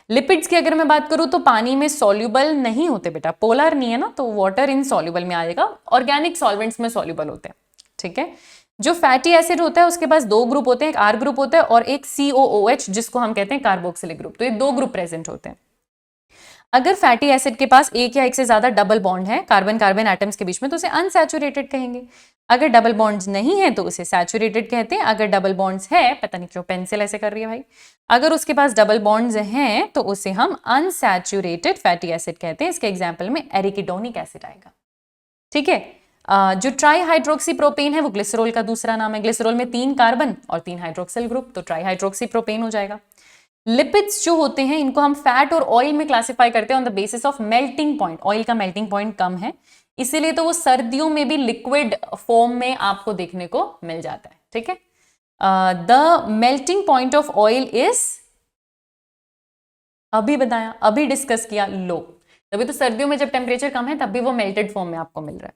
लिपिड्स की अगर मैं बात करूं तो पानी में सॉल्युबल नहीं होते बेटा, पोलर नहीं है ना, तो वाटर इनसॉल्युबल में आएगा, ऑर्गेनिक सॉल्वेंट्स में सॉल्युबल होते हैं। ठीक है। जो फैटी एसिड होता है उसके पास 2 ग्रुप होते हैं, एक R ग्रुप होता है और एक COOH जिसको हम कहते हैं कार्बोक्सिलिक ग्रुप। तो ये 2 ग्रुप प्रेजेंट होते हैं। अगर फैटी एसिड के पास एक या एक से ज्यादा डबल बॉन्ड है कार्बन कार्बन एटम्स के बीच में, तो उसे अनसैचुरेटेड कहेंगे। अगर डबल बॉन्ड्स नहीं है तो उसे सैचुरेटेड कहते हैं। अगर डबल बॉन्ड्स है, पता नहीं क्यों पेंसिल ऐसे कर रही है भाई, अगर उसके पास डबल बॉन्ड्स हैं तो उसे हम अनसैचुरेटेड फैटी एसिड कहते हैं। इसके एग्जाम्पल में एरिकिडोनिक एसिड आएगा। ठीक है। जो ट्राई हाइड्रोक्सी प्रोपेन है वो ग्लिसरॉल का दूसरा नाम है। ग्लिसरॉल में 3 कार्बन और 3 हाइड्रोक्सिल ग्रुप, तो ट्राई हाइड्रोक्सी प्रोपेन हो जाएगा। लिपिड्स जो होते हैं इनको हम फैट और ऑयल में क्लासिफाई करते हैं on the basis of melting point. Oil का मेल्टिंग पॉइंट कम है, इसीलिए तो वो सर्दियों में भी लिक्विड फॉर्म में आपको देखने को मिल जाता है। ठीक है। The melting point of oil is, अभी बताया, अभी डिस्कस किया, लो। तभी तो सर्दियों में जब टेम्परेचर कम है तब भी वो मेल्टेड फॉर्म में आपको मिल रहा है।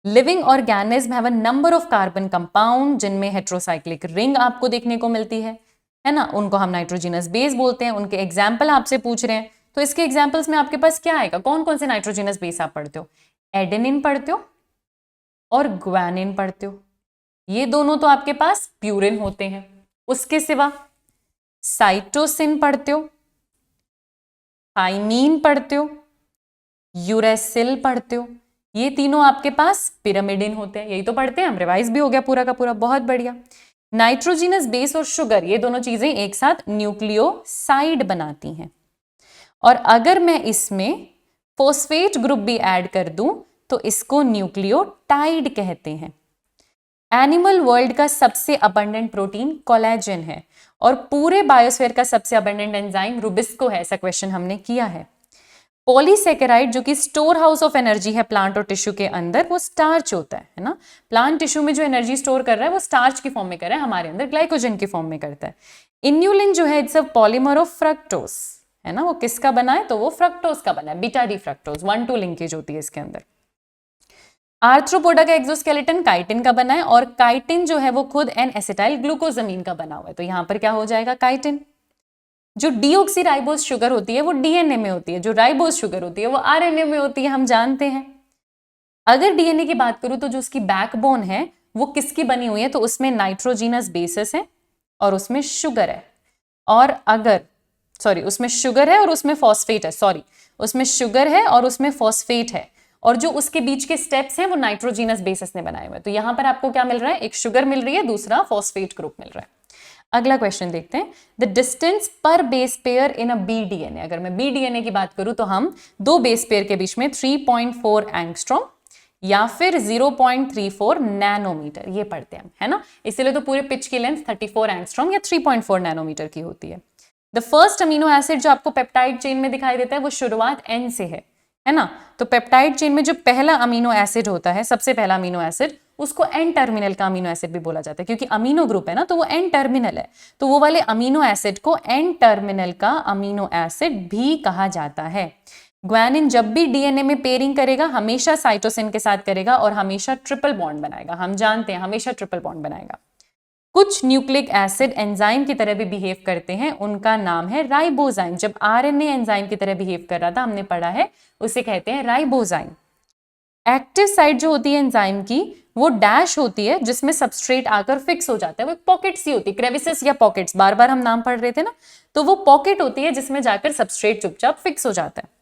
Living organism have a number of carbon compound जिनमें हेट्रोसाइक्लिक रिंग आपको देखने को मिलती है ना, उनको हम नाइट्रोजिनस बेस बोलते हैं। उनके एग्जाम्पल आपसे पूछ रहे हैं, तो इसके एग्जाम्पल्स में आपके पास क्या आएगा? कौन कौन से नाइट्रोजिनस बेस आप पढ़ते हो? एडेनिन पढ़ते हो और ग्वानिन पढ़ते हो, ये दोनों तो आपके पास प्यूरिन होते हैं। उसके सिवा साइटोसिन पढ़ते हो, थाइमीन पढ़ते हो, यूरेसिल पढ़ते हो, ये तीनों आपके पास पिरामिडिन होते हैं। यही तो पढ़ते हैं हम, रिवाइज भी हो गया पूरा का पूरा, बहुत बढ़िया। नाइट्रोजिनस बेस और शुगर, ये दोनों चीजें एक साथ न्यूक्लियोसाइड बनाती हैं। और अगर मैं इसमें फॉस्फेट ग्रुप भी ऐड कर दूं तो इसको न्यूक्लियोटाइड कहते हैं। एनिमल वर्ल्ड का सबसे अबंडेंट प्रोटीन कोलेजन है और पूरे बायोस्फीयर का सबसे अबंडेंट एंजाइम रुबिस्को है। ऐसा क्वेश्चन हमने किया है। पॉलीसेकेराइड जो कि स्टोर हाउस ऑफ एनर्जी है प्लांट और टिश्यू के अंदर, वो स्टार्च होता है ना। प्लांट टिश्यू में जो एनर्जी स्टोर कर रहा है वो स्टार्च की फॉर्म में कर रहा है, हमारे अंदर ग्लाइकोजन की फॉर्म में करता है। इन्यूलिन जो है it's a polymer of fructose, है ना। वो किसका बना है? तो वो फ्रक्टोज का बना है, बीटा डी फ्रक्टोज, 1-2 लिंकेज होती है इसके अंदर। आर्थ्रोपोडा का एक्सोस्केलेटन काइटिन का बना है और काइटिन जो है वो खुद एन एसिटाइल ग्लूकोजामीन का बना हुआ है, तो यहां पर क्या हो जाएगा? काइटिन। जो डीऑक्सीराइबोज शुगर होती है वो डीएनए में होती है, जो राइबोज शुगर होती है वो आरएनए में होती है, हम जानते हैं। अगर डीएनए की बात करूं तो जो उसकी बैकबोन है वो किसकी बनी हुई है? तो उसमें नाइट्रोजिनस बेसिस है और उसमें शुगर है। और अगर उसमें शुगर है और उसमें फॉस्फेट है, उसमें शुगर है और उसमें फॉस्फेट है, और जो उसके बीच के स्टेप्स हैं वो नाइट्रोजिनस बेसिस ने बनाए हुए हैं। तो यहां पर आपको क्या मिल रहा है? एक शुगर मिल रही है, दूसरा फॉस्फेट ग्रुप मिल रहा है। अगला क्वेश्चन देखते हैं, द डिस्टेंस पर बेस पेयर इन अ बी डीएनए। अगर मैं बी डीएनए की बात करूं तो हम दो बेस पेयर के बीच में 3.4 एंगस्ट्रॉम या फिर 0.34 नैनोमीटर ये पढ़ते हैं हम, है ना। इसीलिए तो पूरे पिच की लेंथ 34 एंगस्ट्रॉम या 3.4 नैनोमीटर की होती है। द फर्स्ट अमीनो एसिड जो आपको पेप्टाइड चेन में दिखाई देता है वो शुरुआत एन से है ना। तो पेप्टाइड चेन में जो पहला अमीनो एसिड होता है, सबसे पहला अमीनो एसिड, उसको एन टर्मिनल का अमीनो एसिड भी बोला जाता है, क्योंकि अमीनो ग्रुप है ना तो वो एन टर्मिनल है, तो वो वाले अमीनो एसिड को एन टर्मिनल का अमीनो एसिड भी कहा जाता है। ग्वानिन जब भी डीएनए में पेयरिंग करेगा हमेशा साइटोसिन के साथ करेगा और हमेशा ट्रिपल बॉन्ड बनाएगा, हम जानते हैं हमेशा ट्रिपल बॉन्ड बनाएगा। कुछ न्यूक्लिक एसिड एंजाइम की तरह भी बिहेव करते हैं, उनका नाम है राइबोजाइम। जब आरएनए एंजाइम की तरह बिहेव कर रहा था हमने पढ़ा है, उसे कहते हैं राइबोजाइम। एक्टिव साइट जो होती है एंजाइम की वो डैश होती है जिसमें सबस्ट्रेट आकर फिक्स हो जाता है, वो एक पॉकेट सी होती है, क्रेविसेस या पॉकेट्स, बार बार हम नाम पढ़ रहे थे ना, तो वो पॉकेट होती है जिसमें जाकर सबस्ट्रेट चुपचाप फिक्स हो जाता है।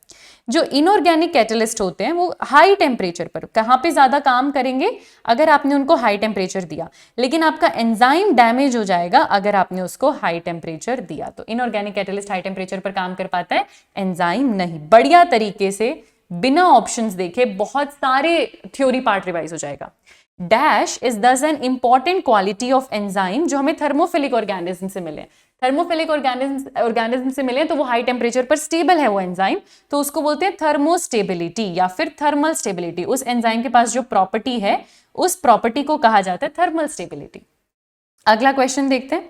जो इनऑर्गेनिक कैटलिस्ट होते हैं वो हाई टेम्परेचर पर, कहां पे ज्यादा काम करेंगे, अगर आपने उनको हाई टेम्परेचर दिया, लेकिन आपका एंजाइम डैमेज हो जाएगा अगर आपने उसको हाई टेम्परेचर दिया। तो इनऑर्गेनिक कैटलिस्ट हाई टेम्परेचर पर काम कर पाता है, एंजाइम नहीं। बढ़िया तरीके से बिना ऑप्शंस देखे बहुत सारे थ्योरी पार्ट रिवाइज हो जाएगा। डैश इज दस an important quality of enzyme जो हमें थर्मोफिलिक ऑर्गेनिज्म से मिले। थर्मोफिलिक ऑर्गेनिज्म से मिले तो वो हाई टेम्परेचर पर स्टेबल है वो एंजाइम, तो उसको बोलते हैं थर्मोस्टेबिलिटी या फिर थर्मल स्टेबिलिटी। उस एंजाइम के पास जो प्रॉपर्टी है उस प्रॉपर्टी को कहा जाता है थर्मल स्टेबिलिटी। अगला क्वेश्चन देखते हैं,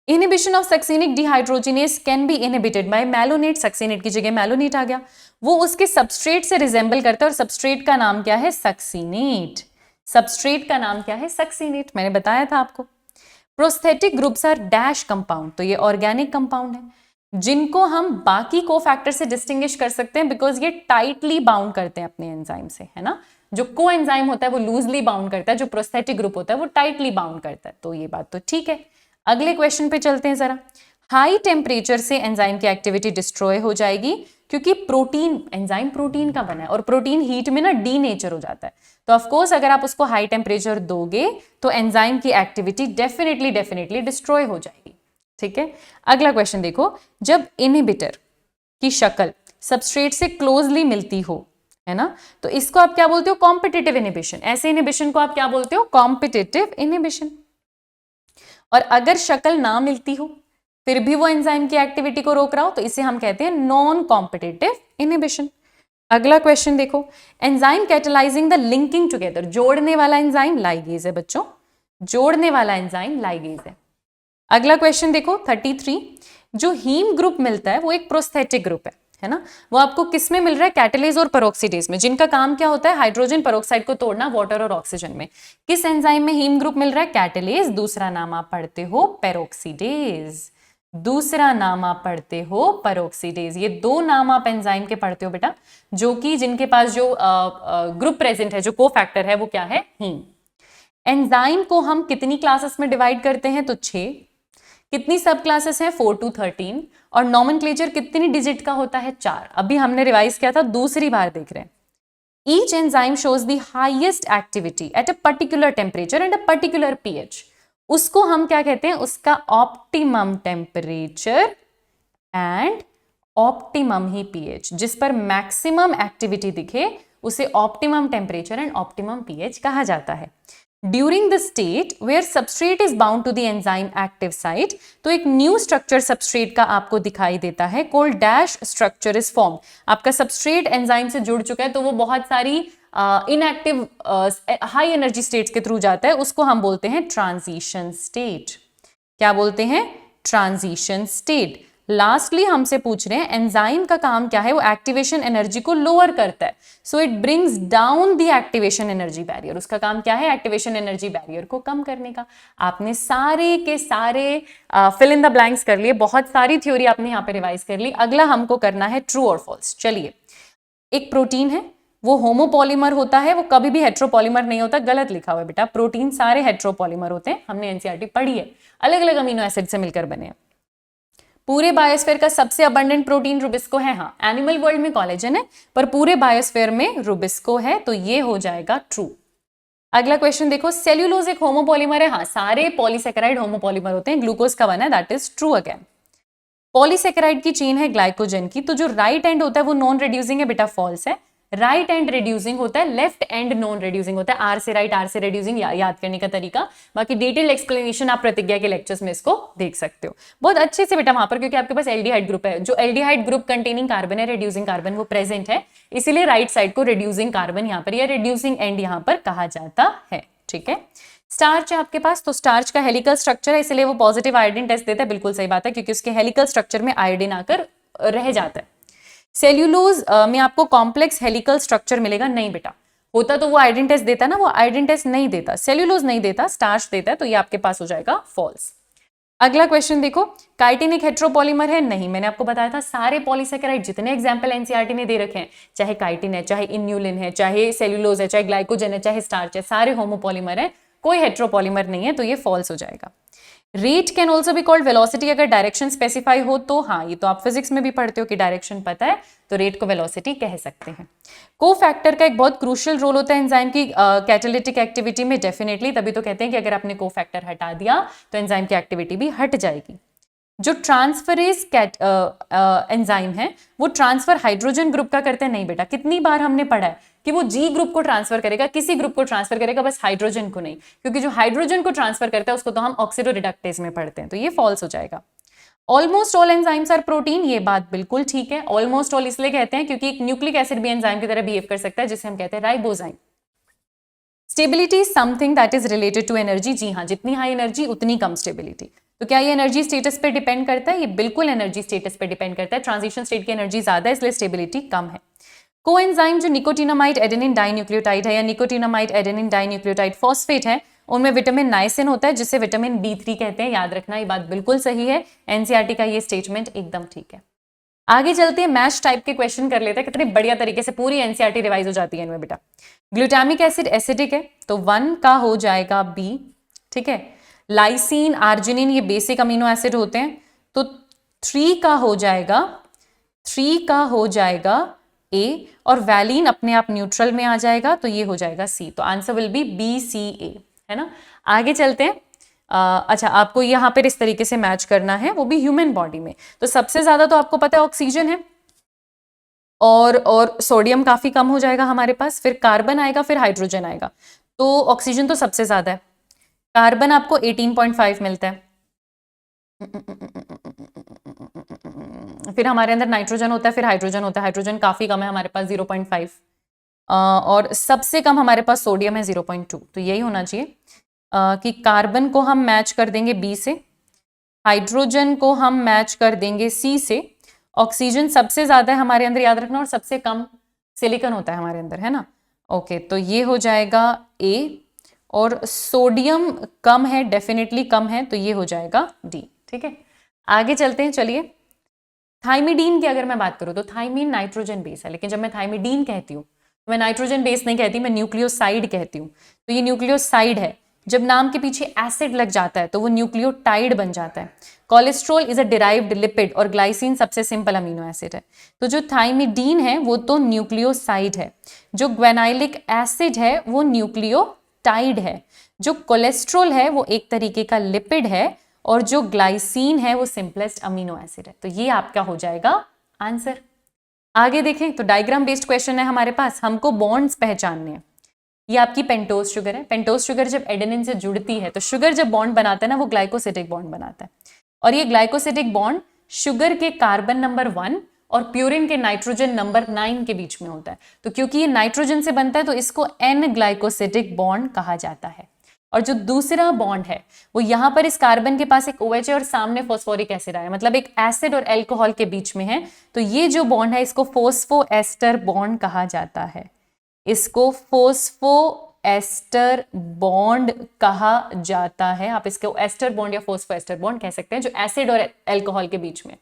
inhibition of succinic dehydrogenase can be inhibited by malonate. Succinate की जगह मैलोनेट आ गया, वो उसके सबस्ट्रेट से रिजेंबल करता है और सबस्ट्रेट का नाम क्या है, सक्सिनेट। सबस्ट्रेट का नाम क्या है, सक्सिनेट, मैंने बताया था आपको। Prosthetic groups are dash compound, तो ये ऑर्गेनिक कंपाउंड है जिनको हम बाकी कोफैक्टर से डिस्टिंग्विश कर सकते हैं बिकॉज ये टाइटली बाउंड करते हैं अपने एंजाइम से, है ना। जो को एंजाइम होता है वो लूजली बाउंड करता है, जो प्रोस्थेटिक ग्रुप होता है वो टाइटली बाउंड करता है, तो ये बात तो ठीक है। अगले क्वेश्चन पे चलते हैं जरा। हाई टेम्परेचर से एंजाइम की एक्टिविटी डिस्ट्रॉय हो जाएगी क्योंकि प्रोटीन, एंजाइम प्रोटीन का बना है और प्रोटीन हीट में ना डीनेचर हो जाता है, तो ऑफ कोर्स अगर आप उसको हाई टेम्परेचर दोगे तो एंजाइम की एक्टिविटी डेफिनेटली डिस्ट्रॉय हो जाएगी, ठीक है। अगला क्वेश्चन देखो, जब इनहिबिटर की शक्ल सबस्ट्रेट से क्लोजली मिलती हो, है ना, तो इसको आप क्या बोलते हो, कॉम्पिटिटिव इनहिबिशन। ऐसे इनहिबिशन को आप क्या बोलते हो, कॉम्पिटिटिव इनहिबिशन। और अगर शक्ल ना मिलती हो फिर भी वो एंजाइम की एक्टिविटी को रोक रहा हो तो इसे हम कहते हैं नॉन कॉम्पिटिटिव इनहिबिशन। अगला क्वेश्चन देखो, enzyme catalysing the linking together. जोड़ने वाला एंजाइम लाइगेज है बच्चों, जोड़ने वाला एंजाइम लाइगेज है। अगला क्वेश्चन देखो 33, जो हीम ग्रुप मिलता है वो एक प्रोस्थेटिक ग्रुप है ना, वो आपको किस में मिल रहा है, कैटलेज और पेरोक्सीडेज में, जिनका काम क्या होता है, हाइड्रोजन पेरोक्साइड को तोड़ना वाटर और ऑक्सीजन में। किस एंजाइम में हीम ग्रुप मिल रहा है, कैटलेज, दूसरा नाम आप पढ़ते हो पेरोक्सीडेज, दूसरा नाम आप पढ़ते हो पेरोक्सीडेज। ये दो नाम आप एंजाइम के पढ़ते हो बेटा, जो कि जिनके पास जो ग्रुप प्रेजेंट है, जो कोफैक्टर है वो क्या है, हीम। एंजाइम को हम कितनी क्लासेस में डिवाइड करते हैं, तो 6। कितनी सब क्लासेस हैं, 4 to 13। और नॉमेनक्लेचर कितनी डिजिट का होता है, 4। अभी हमने रिवाइज किया था, दूसरी बार देख रहे हैं। Each enzyme shows the highest activity at a particular temperature and a particular pH. उसको हम क्या कहते हैं, उसका ऑप्टिमम टेम्परेचर एंड ऑप्टिमम ही पीएच। जिस पर मैक्सिमम एक्टिविटी दिखे उसे optimum temperature and optimum pH कहा जाता है। During the state where substrate is bound to the enzyme active site, तो एक न्यू स्ट्रक्चर सबस्ट्रेट का आपको दिखाई देता है, cold dash structure is form. आपका सबस्ट्रेट एंजाइम से जुड़ चुका है तो वो बहुत सारी इनएक्टिव हाई एनर्जी स्टेट्स के थ्रू जाता है, उसको हम बोलते हैं ट्रांजिशन स्टेट। क्या बोलते हैं, ट्रांजिशन स्टेट। लास्टली हमसे पूछ रहे हैं एंजाइम का काम क्या है, वो एक्टिवेशन एनर्जी को लोअर करता है, so it brings down the activation energy barrier. उसका काम क्या है, एक्टिवेशन एनर्जी बैरियर को कम करने का। आपने सारे के सारे फिल इन द ब्लैंक्स कर लिए, बहुत सारी थ्योरी आपने यहाँ पे रिवाइज कर ली। अगला हमको करना है ट्रू और फॉल्स। चलिए, एक प्रोटीन है, वो होमोपॉलीमर होता है, वो कभी भी हेट्रोपॉलीमर नहीं होता। गलत लिखा हुआ है बेटा, प्रोटीन सारे हेट्रोपॉलीमर होते हैं, हमने एनसीईआरटी पढ़ी है, अलग अलग अमीनो एसिड से मिलकर बने हैं। पूरे बायोस्फीयर का सबसे अबंडेंट प्रोटीन रुबिस्को है, हाँ एनिमल वर्ल्ड में कोलेजन है पर पूरे बायोस्फीयर में रुबिस्को है, तो ये हो जाएगा ट्रू। अगला क्वेश्चन देखो, सेल्यूलोज एक होमोपॉलीमर है। हाँ, सारे पॉलीसेकेराइड होमोपॉलीमर होते हैं, ग्लूकोज का बना है, that is true again. Polysaccharide की चेन है ग्लाइकोजन की, तो जो राइट एंड होता है वो नॉन रिड्यूसिंग है बेटा, फॉल्स है। राइट एंड रिड्यूसिंग होता है, लेफ्ट एंड नॉन रिड्यूसिंग होता है। आर से राइट, आर से रिड्यूसिंग, याद करने का तरीका। बाकी डिटेल एक्सप्लेनेशन आप प्रतिज्ञा के लेक्चर्स में इसको देख सकते हो बहुत अच्छे से बेटा वहां पर, क्योंकि आपके पास एल्डिहाइड ग्रुप है। जो एल्डिहाइड ग्रुप कंटेनिंग कार्बन है, रिड्यूसिंग कार्बन, वो प्रेजेंट है, इसीलिए राइट साइड को रिड्यूसिंग कार्बन यहां पर या रिड्यूसिंग एंड यहां पर कहा जाता है। ठीक है, स्टार्च है आपके पास, तो स्टार्च का हेलिकल स्ट्रक्चर है, इसलिए वो पॉजिटिव आयोडीन टेस्ट देता है। बिल्कुल सही बात है, क्योंकि उसके हेलिकल स्ट्रक्चर में आयोडीन आकर रह जाता है। सेल्यूलोज में आपको कॉम्प्लेक्स हेलिकल स्ट्रक्चर मिलेगा, नहीं बेटा, होता तो वो आयोडीन टेस्ट देता ना, वो आयोडीन टेस्ट नहीं देता, सेल्यूलोज नहीं देता, स्टार्च देता है, तो ये आपके पास हो जाएगा फॉल्स। अगला क्वेश्चन देखो, काइटिन एक हेट्रोपॉलीमर है, नहीं, मैंने आपको बताया था सारे पॉलीसेकेराइड जितने एग्जांपल एनसीईआरटी ने दे रखे हैं, चाहे काइटिन है, चाहे इन्यूलिन है, चाहे सेल्यूलोज है, चाहे ग्लाइकोजन है, चाहे स्टार्च है, सारे होमोपॉलीमर है, कोई हेट्रोपॉलीमर नहीं है, तो ये फॉल्स हो जाएगा। Rate can also be called velocity, अगर डायरेक्शन स्पेसिफाई हो तो, हाँ ये तो आप फिजिक्स में भी पढ़ते हो कि डायरेक्शन पता है, तो रेट को वेलोसिटी कह सकते हैं। कोफैक्टर का एक बहुत क्रूशियल रोल होता है एंजाइम की कैटालिटिक एक्टिविटी में, डेफिनेटली, तभी तो कहते हैं कि अगर आपने कोफैक्टर हटा दिया तो एंजाइम की एक्टिविटी भी हट जाएगी। जो ट्रांसफरेज एंजाइम है वो ट्रांसफर हाइड्रोजन ग्रुप का करते हैं, नहीं बेटा, कितनी बार हमने पढ़ा है कि वो जी ग्रुप को ट्रांसफर करेगा, किसी ग्रुप को ट्रांसफर करेगा, बस हाइड्रोजन को नहीं, क्योंकि जो हाइड्रोजन को ट्रांसफर करता है उसको तो हम ऑक्सीडो रिडक्टेज में पढ़ते हैं, तो ये फॉल्स हो जाएगा। Almost all enzymes are protein, ये बात बिल्कुल ठीक है। ऑलमोस्ट ऑल इसलिए कहते हैं क्योंकि एक न्यूक्लिक एसिड भी एंजाइम की तरह बिहेव कर सकता है, जिसे हम कहते हैं ribozyme. Stability is something that is related to energy, जी हाँ, जितनी हाई एनर्जी उतनी कम स्टेबिलिटी। तो क्या ये एनर्जी स्टेटस पे डिपेंड करता है? ये बिल्कुल एनर्जी स्टेटस पे डिपेंड करता है। ट्रांजिशन स्टेट की एनर्जी ज्यादा है, इसलिए स्टेबिलिटी कम है। कोएंजाइम जो निकोटिनामाइड एडेनिन डाइन्यूक्लियोटाइड है या निकोटिनामाइड एडेनिन डाइन्यूक्लियोटाइड फॉस्फेट है, उनमें विटामिन नाइसिन होता है, जिसे विटामिन B3 कहते हैं। याद रखना, ये बात बिल्कुल सही है, एनसीईआरटी का ये स्टेटमेंट एकदम ठीक है। आगे चलते हैं, मैश टाइप के क्वेश्चन कर लेते हैं। कितने बढ़िया तरीके से पूरी एनसीईआरटी रिवाइज हो जाती है इनमें बेटा। ग्लूटामिक एसिड एसिडिक है, तो 1 का हो जाएगा B, ठीक है। लाइसिन, आर्जिनिन, ये बेसिक अमीनो एसिड होते हैं, तो 3 का हो जाएगा A, और वैलिन अपने आप न्यूट्रल में आ जाएगा, तो ये हो जाएगा C। तो आंसर विल बी BCA, है ना। आगे चलते हैं। अच्छा, आपको यहाँ पर इस तरीके से मैच करना है, वो भी ह्यूमन बॉडी में। तो सबसे ज्यादा तो आपको पता है ऑक्सीजन है, और सोडियम काफी कम हो जाएगा हमारे पास, फिर कार्बन आएगा, फिर हाइड्रोजन आएगा। तो ऑक्सीजन तो सबसे ज्यादा है, कार्बन आपको 18.5 मिलता है, फिर हमारे अंदर नाइट्रोजन होता है, फिर हाइड्रोजन होता है। हाइड्रोजन काफी कम है हमारे पास, 0.5, और सबसे कम हमारे पास सोडियम है 0.2। तो यही होना चाहिए कि कार्बन को हम मैच कर देंगे B से, हाइड्रोजन को हम मैच कर देंगे C से, ऑक्सीजन सबसे ज्यादा है हमारे अंदर, याद रखना, और सबसे कम सिलिकॉन होता है हमारे अंदर, है ना। ओके, तो ये हो जाएगा A, और सोडियम कम है, डेफिनेटली कम है, तो ये हो जाएगा D, ठीक है। आगे चलते हैं, चलिए। थाइमिडीन की अगर मैं बात करूं तो थाइमीन नाइट्रोजन बेस है, लेकिन जब मैं थाइमिडीन कहती हूँ तो मैं नाइट्रोजन बेस नहीं कहती, मैं न्यूक्लियोसाइड कहती हूँ। तो ये न्यूक्लियोसाइड है, जब नाम के पीछे एसिड लग जाता है तो वो न्यूक्लियोटाइड बन जाता है। Cholesterol is a derived lipid, और ग्लाइसिन सबसे सिंपल अमीनो एसिड है। तो जो थाइमिडीन है वो तो न्यूक्लियोसाइड है, जो ग्वेनाइलिक एसिड है वो न्यूक्लियोटाइड है, जो कोलेस्ट्रॉल है वो एक तरीके का लिपिड है, और जो ग्लाइसिन है वो सिंपलेस्ट अमीनो एसिड है। तो ये आपका हो जाएगा आंसर। आगे देखें तो डायग्राम बेस्ड क्वेश्चन है हमारे पास, हमको बॉन्ड्स पहचानने हैं। ये आपकी पेंटोज शुगर है। पेंटोज शुगर जब एडेनिन से जुड़ती है तो शुगर जब बॉन्ड बनाता है ना, वो ग्लाइकोसिटिक बॉन्ड बनाता है, और ये ग्लाइकोसिटिक बॉन्ड शुगर के कार्बन नंबर 1 और प्यूरिन के नाइट्रोजन नंबर 9 के बीच में होता है। तो क्योंकि ये नाइट्रोजन से बनता है तो इसको N ग्लाइकोसिटिक बॉन्ड कहा जाता है। और जो दूसरा बॉन्ड है वो यहां पर इस कार्बन के पास एक OH है और सामने फॉस्फोरिक एसिड आया, मतलब एक एसिड और एल्कोहल के बीच में है। तो ये जो बॉन्ड है इसको फोस्फोएस्टर बॉन्ड कहा जाता है, इसको फोस्फोएस्टर बॉन्ड कहा जाता है। आप इसको एस्टर बॉन्ड या फोस्फोएस्टर बॉन्ड कह सकते हैं, जो एसिड और एल्कोहल के बीच में।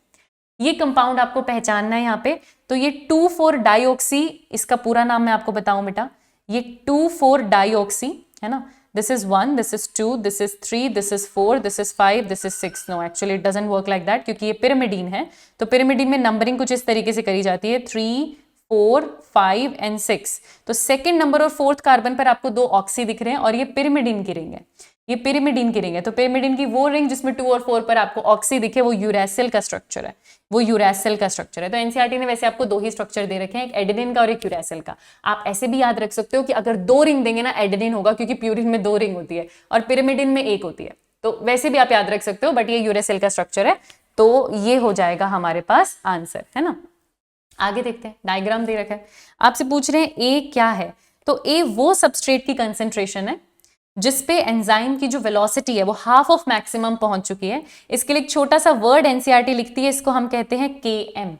ये कंपाउंड आपको पहचानना है यहाँ पे। तो ये 2,4-डाइऑक्सी, इसका पूरा नाम मैं आपको बताऊं बेटा, ये 2,4-डाइऑक्सी है ना। This is 1, this is 2, this is 3, this is 4, this is 5, this is 6. No, actually it doesn't work like that, क्योंकि ये पिरामिडीन है। तो पिरामिडीन में नंबरिंग कुछ इस तरीके से करी जाती है, 3, 4, 5 एंड 6। तो सेकंड नंबर और फोर्थ कार्बन पर आपको 2 ऑक्सी दिख रहे हैं और ये पिरिमिडीन की रिंग है, ये पिरिमिडीन की रिंग है। तो पिरिमिडीन की वो रिंग जिसमें 2 और 4 पर आपको ऑक्सी दिखे वो यूरेसिल का स्ट्रक्चर है, वो यूरेसिल का स्ट्रक्चर है। तो एनसीईआरटी ने वैसे आपको 2 ही स्ट्रक्चर दे रखे हैं, एक एडेनिन का और एक यूरेसिल का। आप ऐसे भी याद रख सकते हो कि अगर 2 रिंग देंगे ना एडेनिन होगा, क्योंकि प्यूरिन में 2 रिंग होती है और पिरिमिडिन में 1 होती है। तो वैसे भी आप याद रख सकते हो, बट ये यूरेसिल का स्ट्रक्चर है, तो ये हो जाएगा हमारे पास आंसर, है ना। आगे देखते हैं, डायग्राम दे रखा है, आपसे पूछ रहे हैं ए क्या है। तो ए वो सबस्ट्रेट की कंसेंट्रेशन है जिसपे एंजाइम की जो वेलोसिटी है वो हाफ ऑफ मैक्सिमम पहुंच चुकी है। इसके लिए एक छोटा सा वर्ड एनसीईआरटी लिखती है, इसको हम कहते हैं केएम,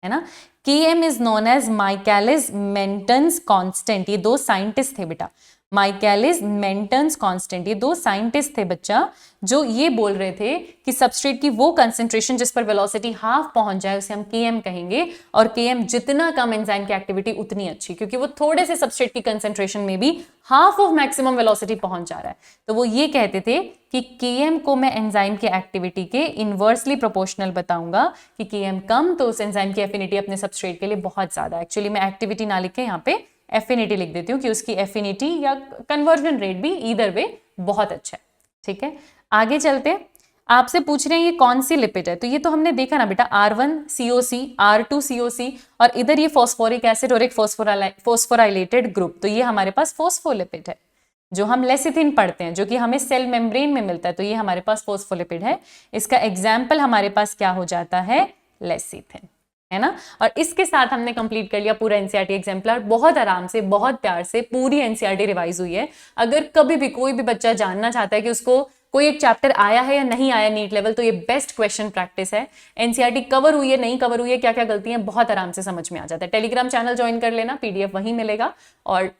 है ना। K M is known as Michaelis Menten's constant. ये 2 साइंटिस्ट थे बेटा, माइकेलिस मेंटन्स कांस्टेंट, ये 2 साइंटिस्ट थे बच्चा, जो ये बोल रहे थे कि सबस्ट्रेट की वो कंसेंट्रेशन जिस पर वेलोसिटी हाफ पहुंच जाए उसे हम केएम कहेंगे, और केएम जितना कम एंजाइम की एक्टिविटी उतनी अच्छी, क्योंकि वो थोड़े से सबस्ट्रेट की कंसेंट्रेशन में भी हाफ ऑफ मैक्सिमम वेलोसिटी पहुंच जा रहा है। तो वो ये कहते थे कि केएम को मैं एंजाइम की एक्टिविटी के इनवर्सली प्रोपोर्शनल बताऊंगा, कि केएम कम तो उस एंजाइम की एफिनिटी अपने सबस्ट्रेट के लिए बहुत ज्यादा। एक्चुअली मैं एक्टिविटी ना लिख के यहाँ पे एफिनिटी लिख देती हूँ कि उसकी एफिनिटी या कन्वर्जन रेट भी ईदर वे बहुत अच्छा है, ठीक है। आगे चलते, आपसे पूछ रहे हैं ये कौन सी लिपिड है। तो ये तो हमने देखा ना बेटा, R1COC, R2COC, और इधर ये फॉस्फोरिक एसिड और एक फॉस्फोराइलेटेड ग्रुप, तो ये हमारे पास फॉस्फोलिपिड है, जो हम लेसिथिन पढ़ते हैं, जो कि हमें सेल मेम्ब्रेन में मिलता है। तो ये हमारे पास फॉस्फोलिपिड है, इसका एग्जाम्पल हमारे पास क्या हो जाता है, लेसिथिन, है ना। और इसके साथ हमने कंप्लीट कर लिया पूरा एनसीईआरटी एग्जाम्पलर। बहुत आराम से, बहुत प्यार से पूरी एनसीईआरटी रिवाइज हुई है। अगर कभी भी कोई भी बच्चा जानना चाहता है कि उसको कोई एक चैप्टर आया है या नहीं आया नीट लेवल, तो ये बेस्ट क्वेश्चन प्रैक्टिस है। एनसीईआरटी कवर हुई है, नहीं कवर हुई है, क्या क्या गलती है, बहुत आराम से समझ में आ जाता है। टेलीग्राम चैनल ज्वाइन कर लेना, पीडीएफ वहीं मिलेगा। और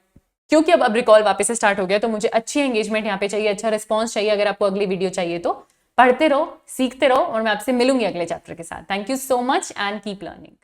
क्योंकि अब रिकॉल वापस से स्टार्ट हो गया, तो मुझे अच्छी एंगेजमेंट यहाँ पे चाहिए, अच्छा रिस्पॉन्स चाहिए। अगर आपको अगली वीडियो चाहिए तो पढ़ते रहो, सीखते रहो, और मैं आपसे मिलूंगी अगले चैप्टर के साथ। Thank you so much and keep learning.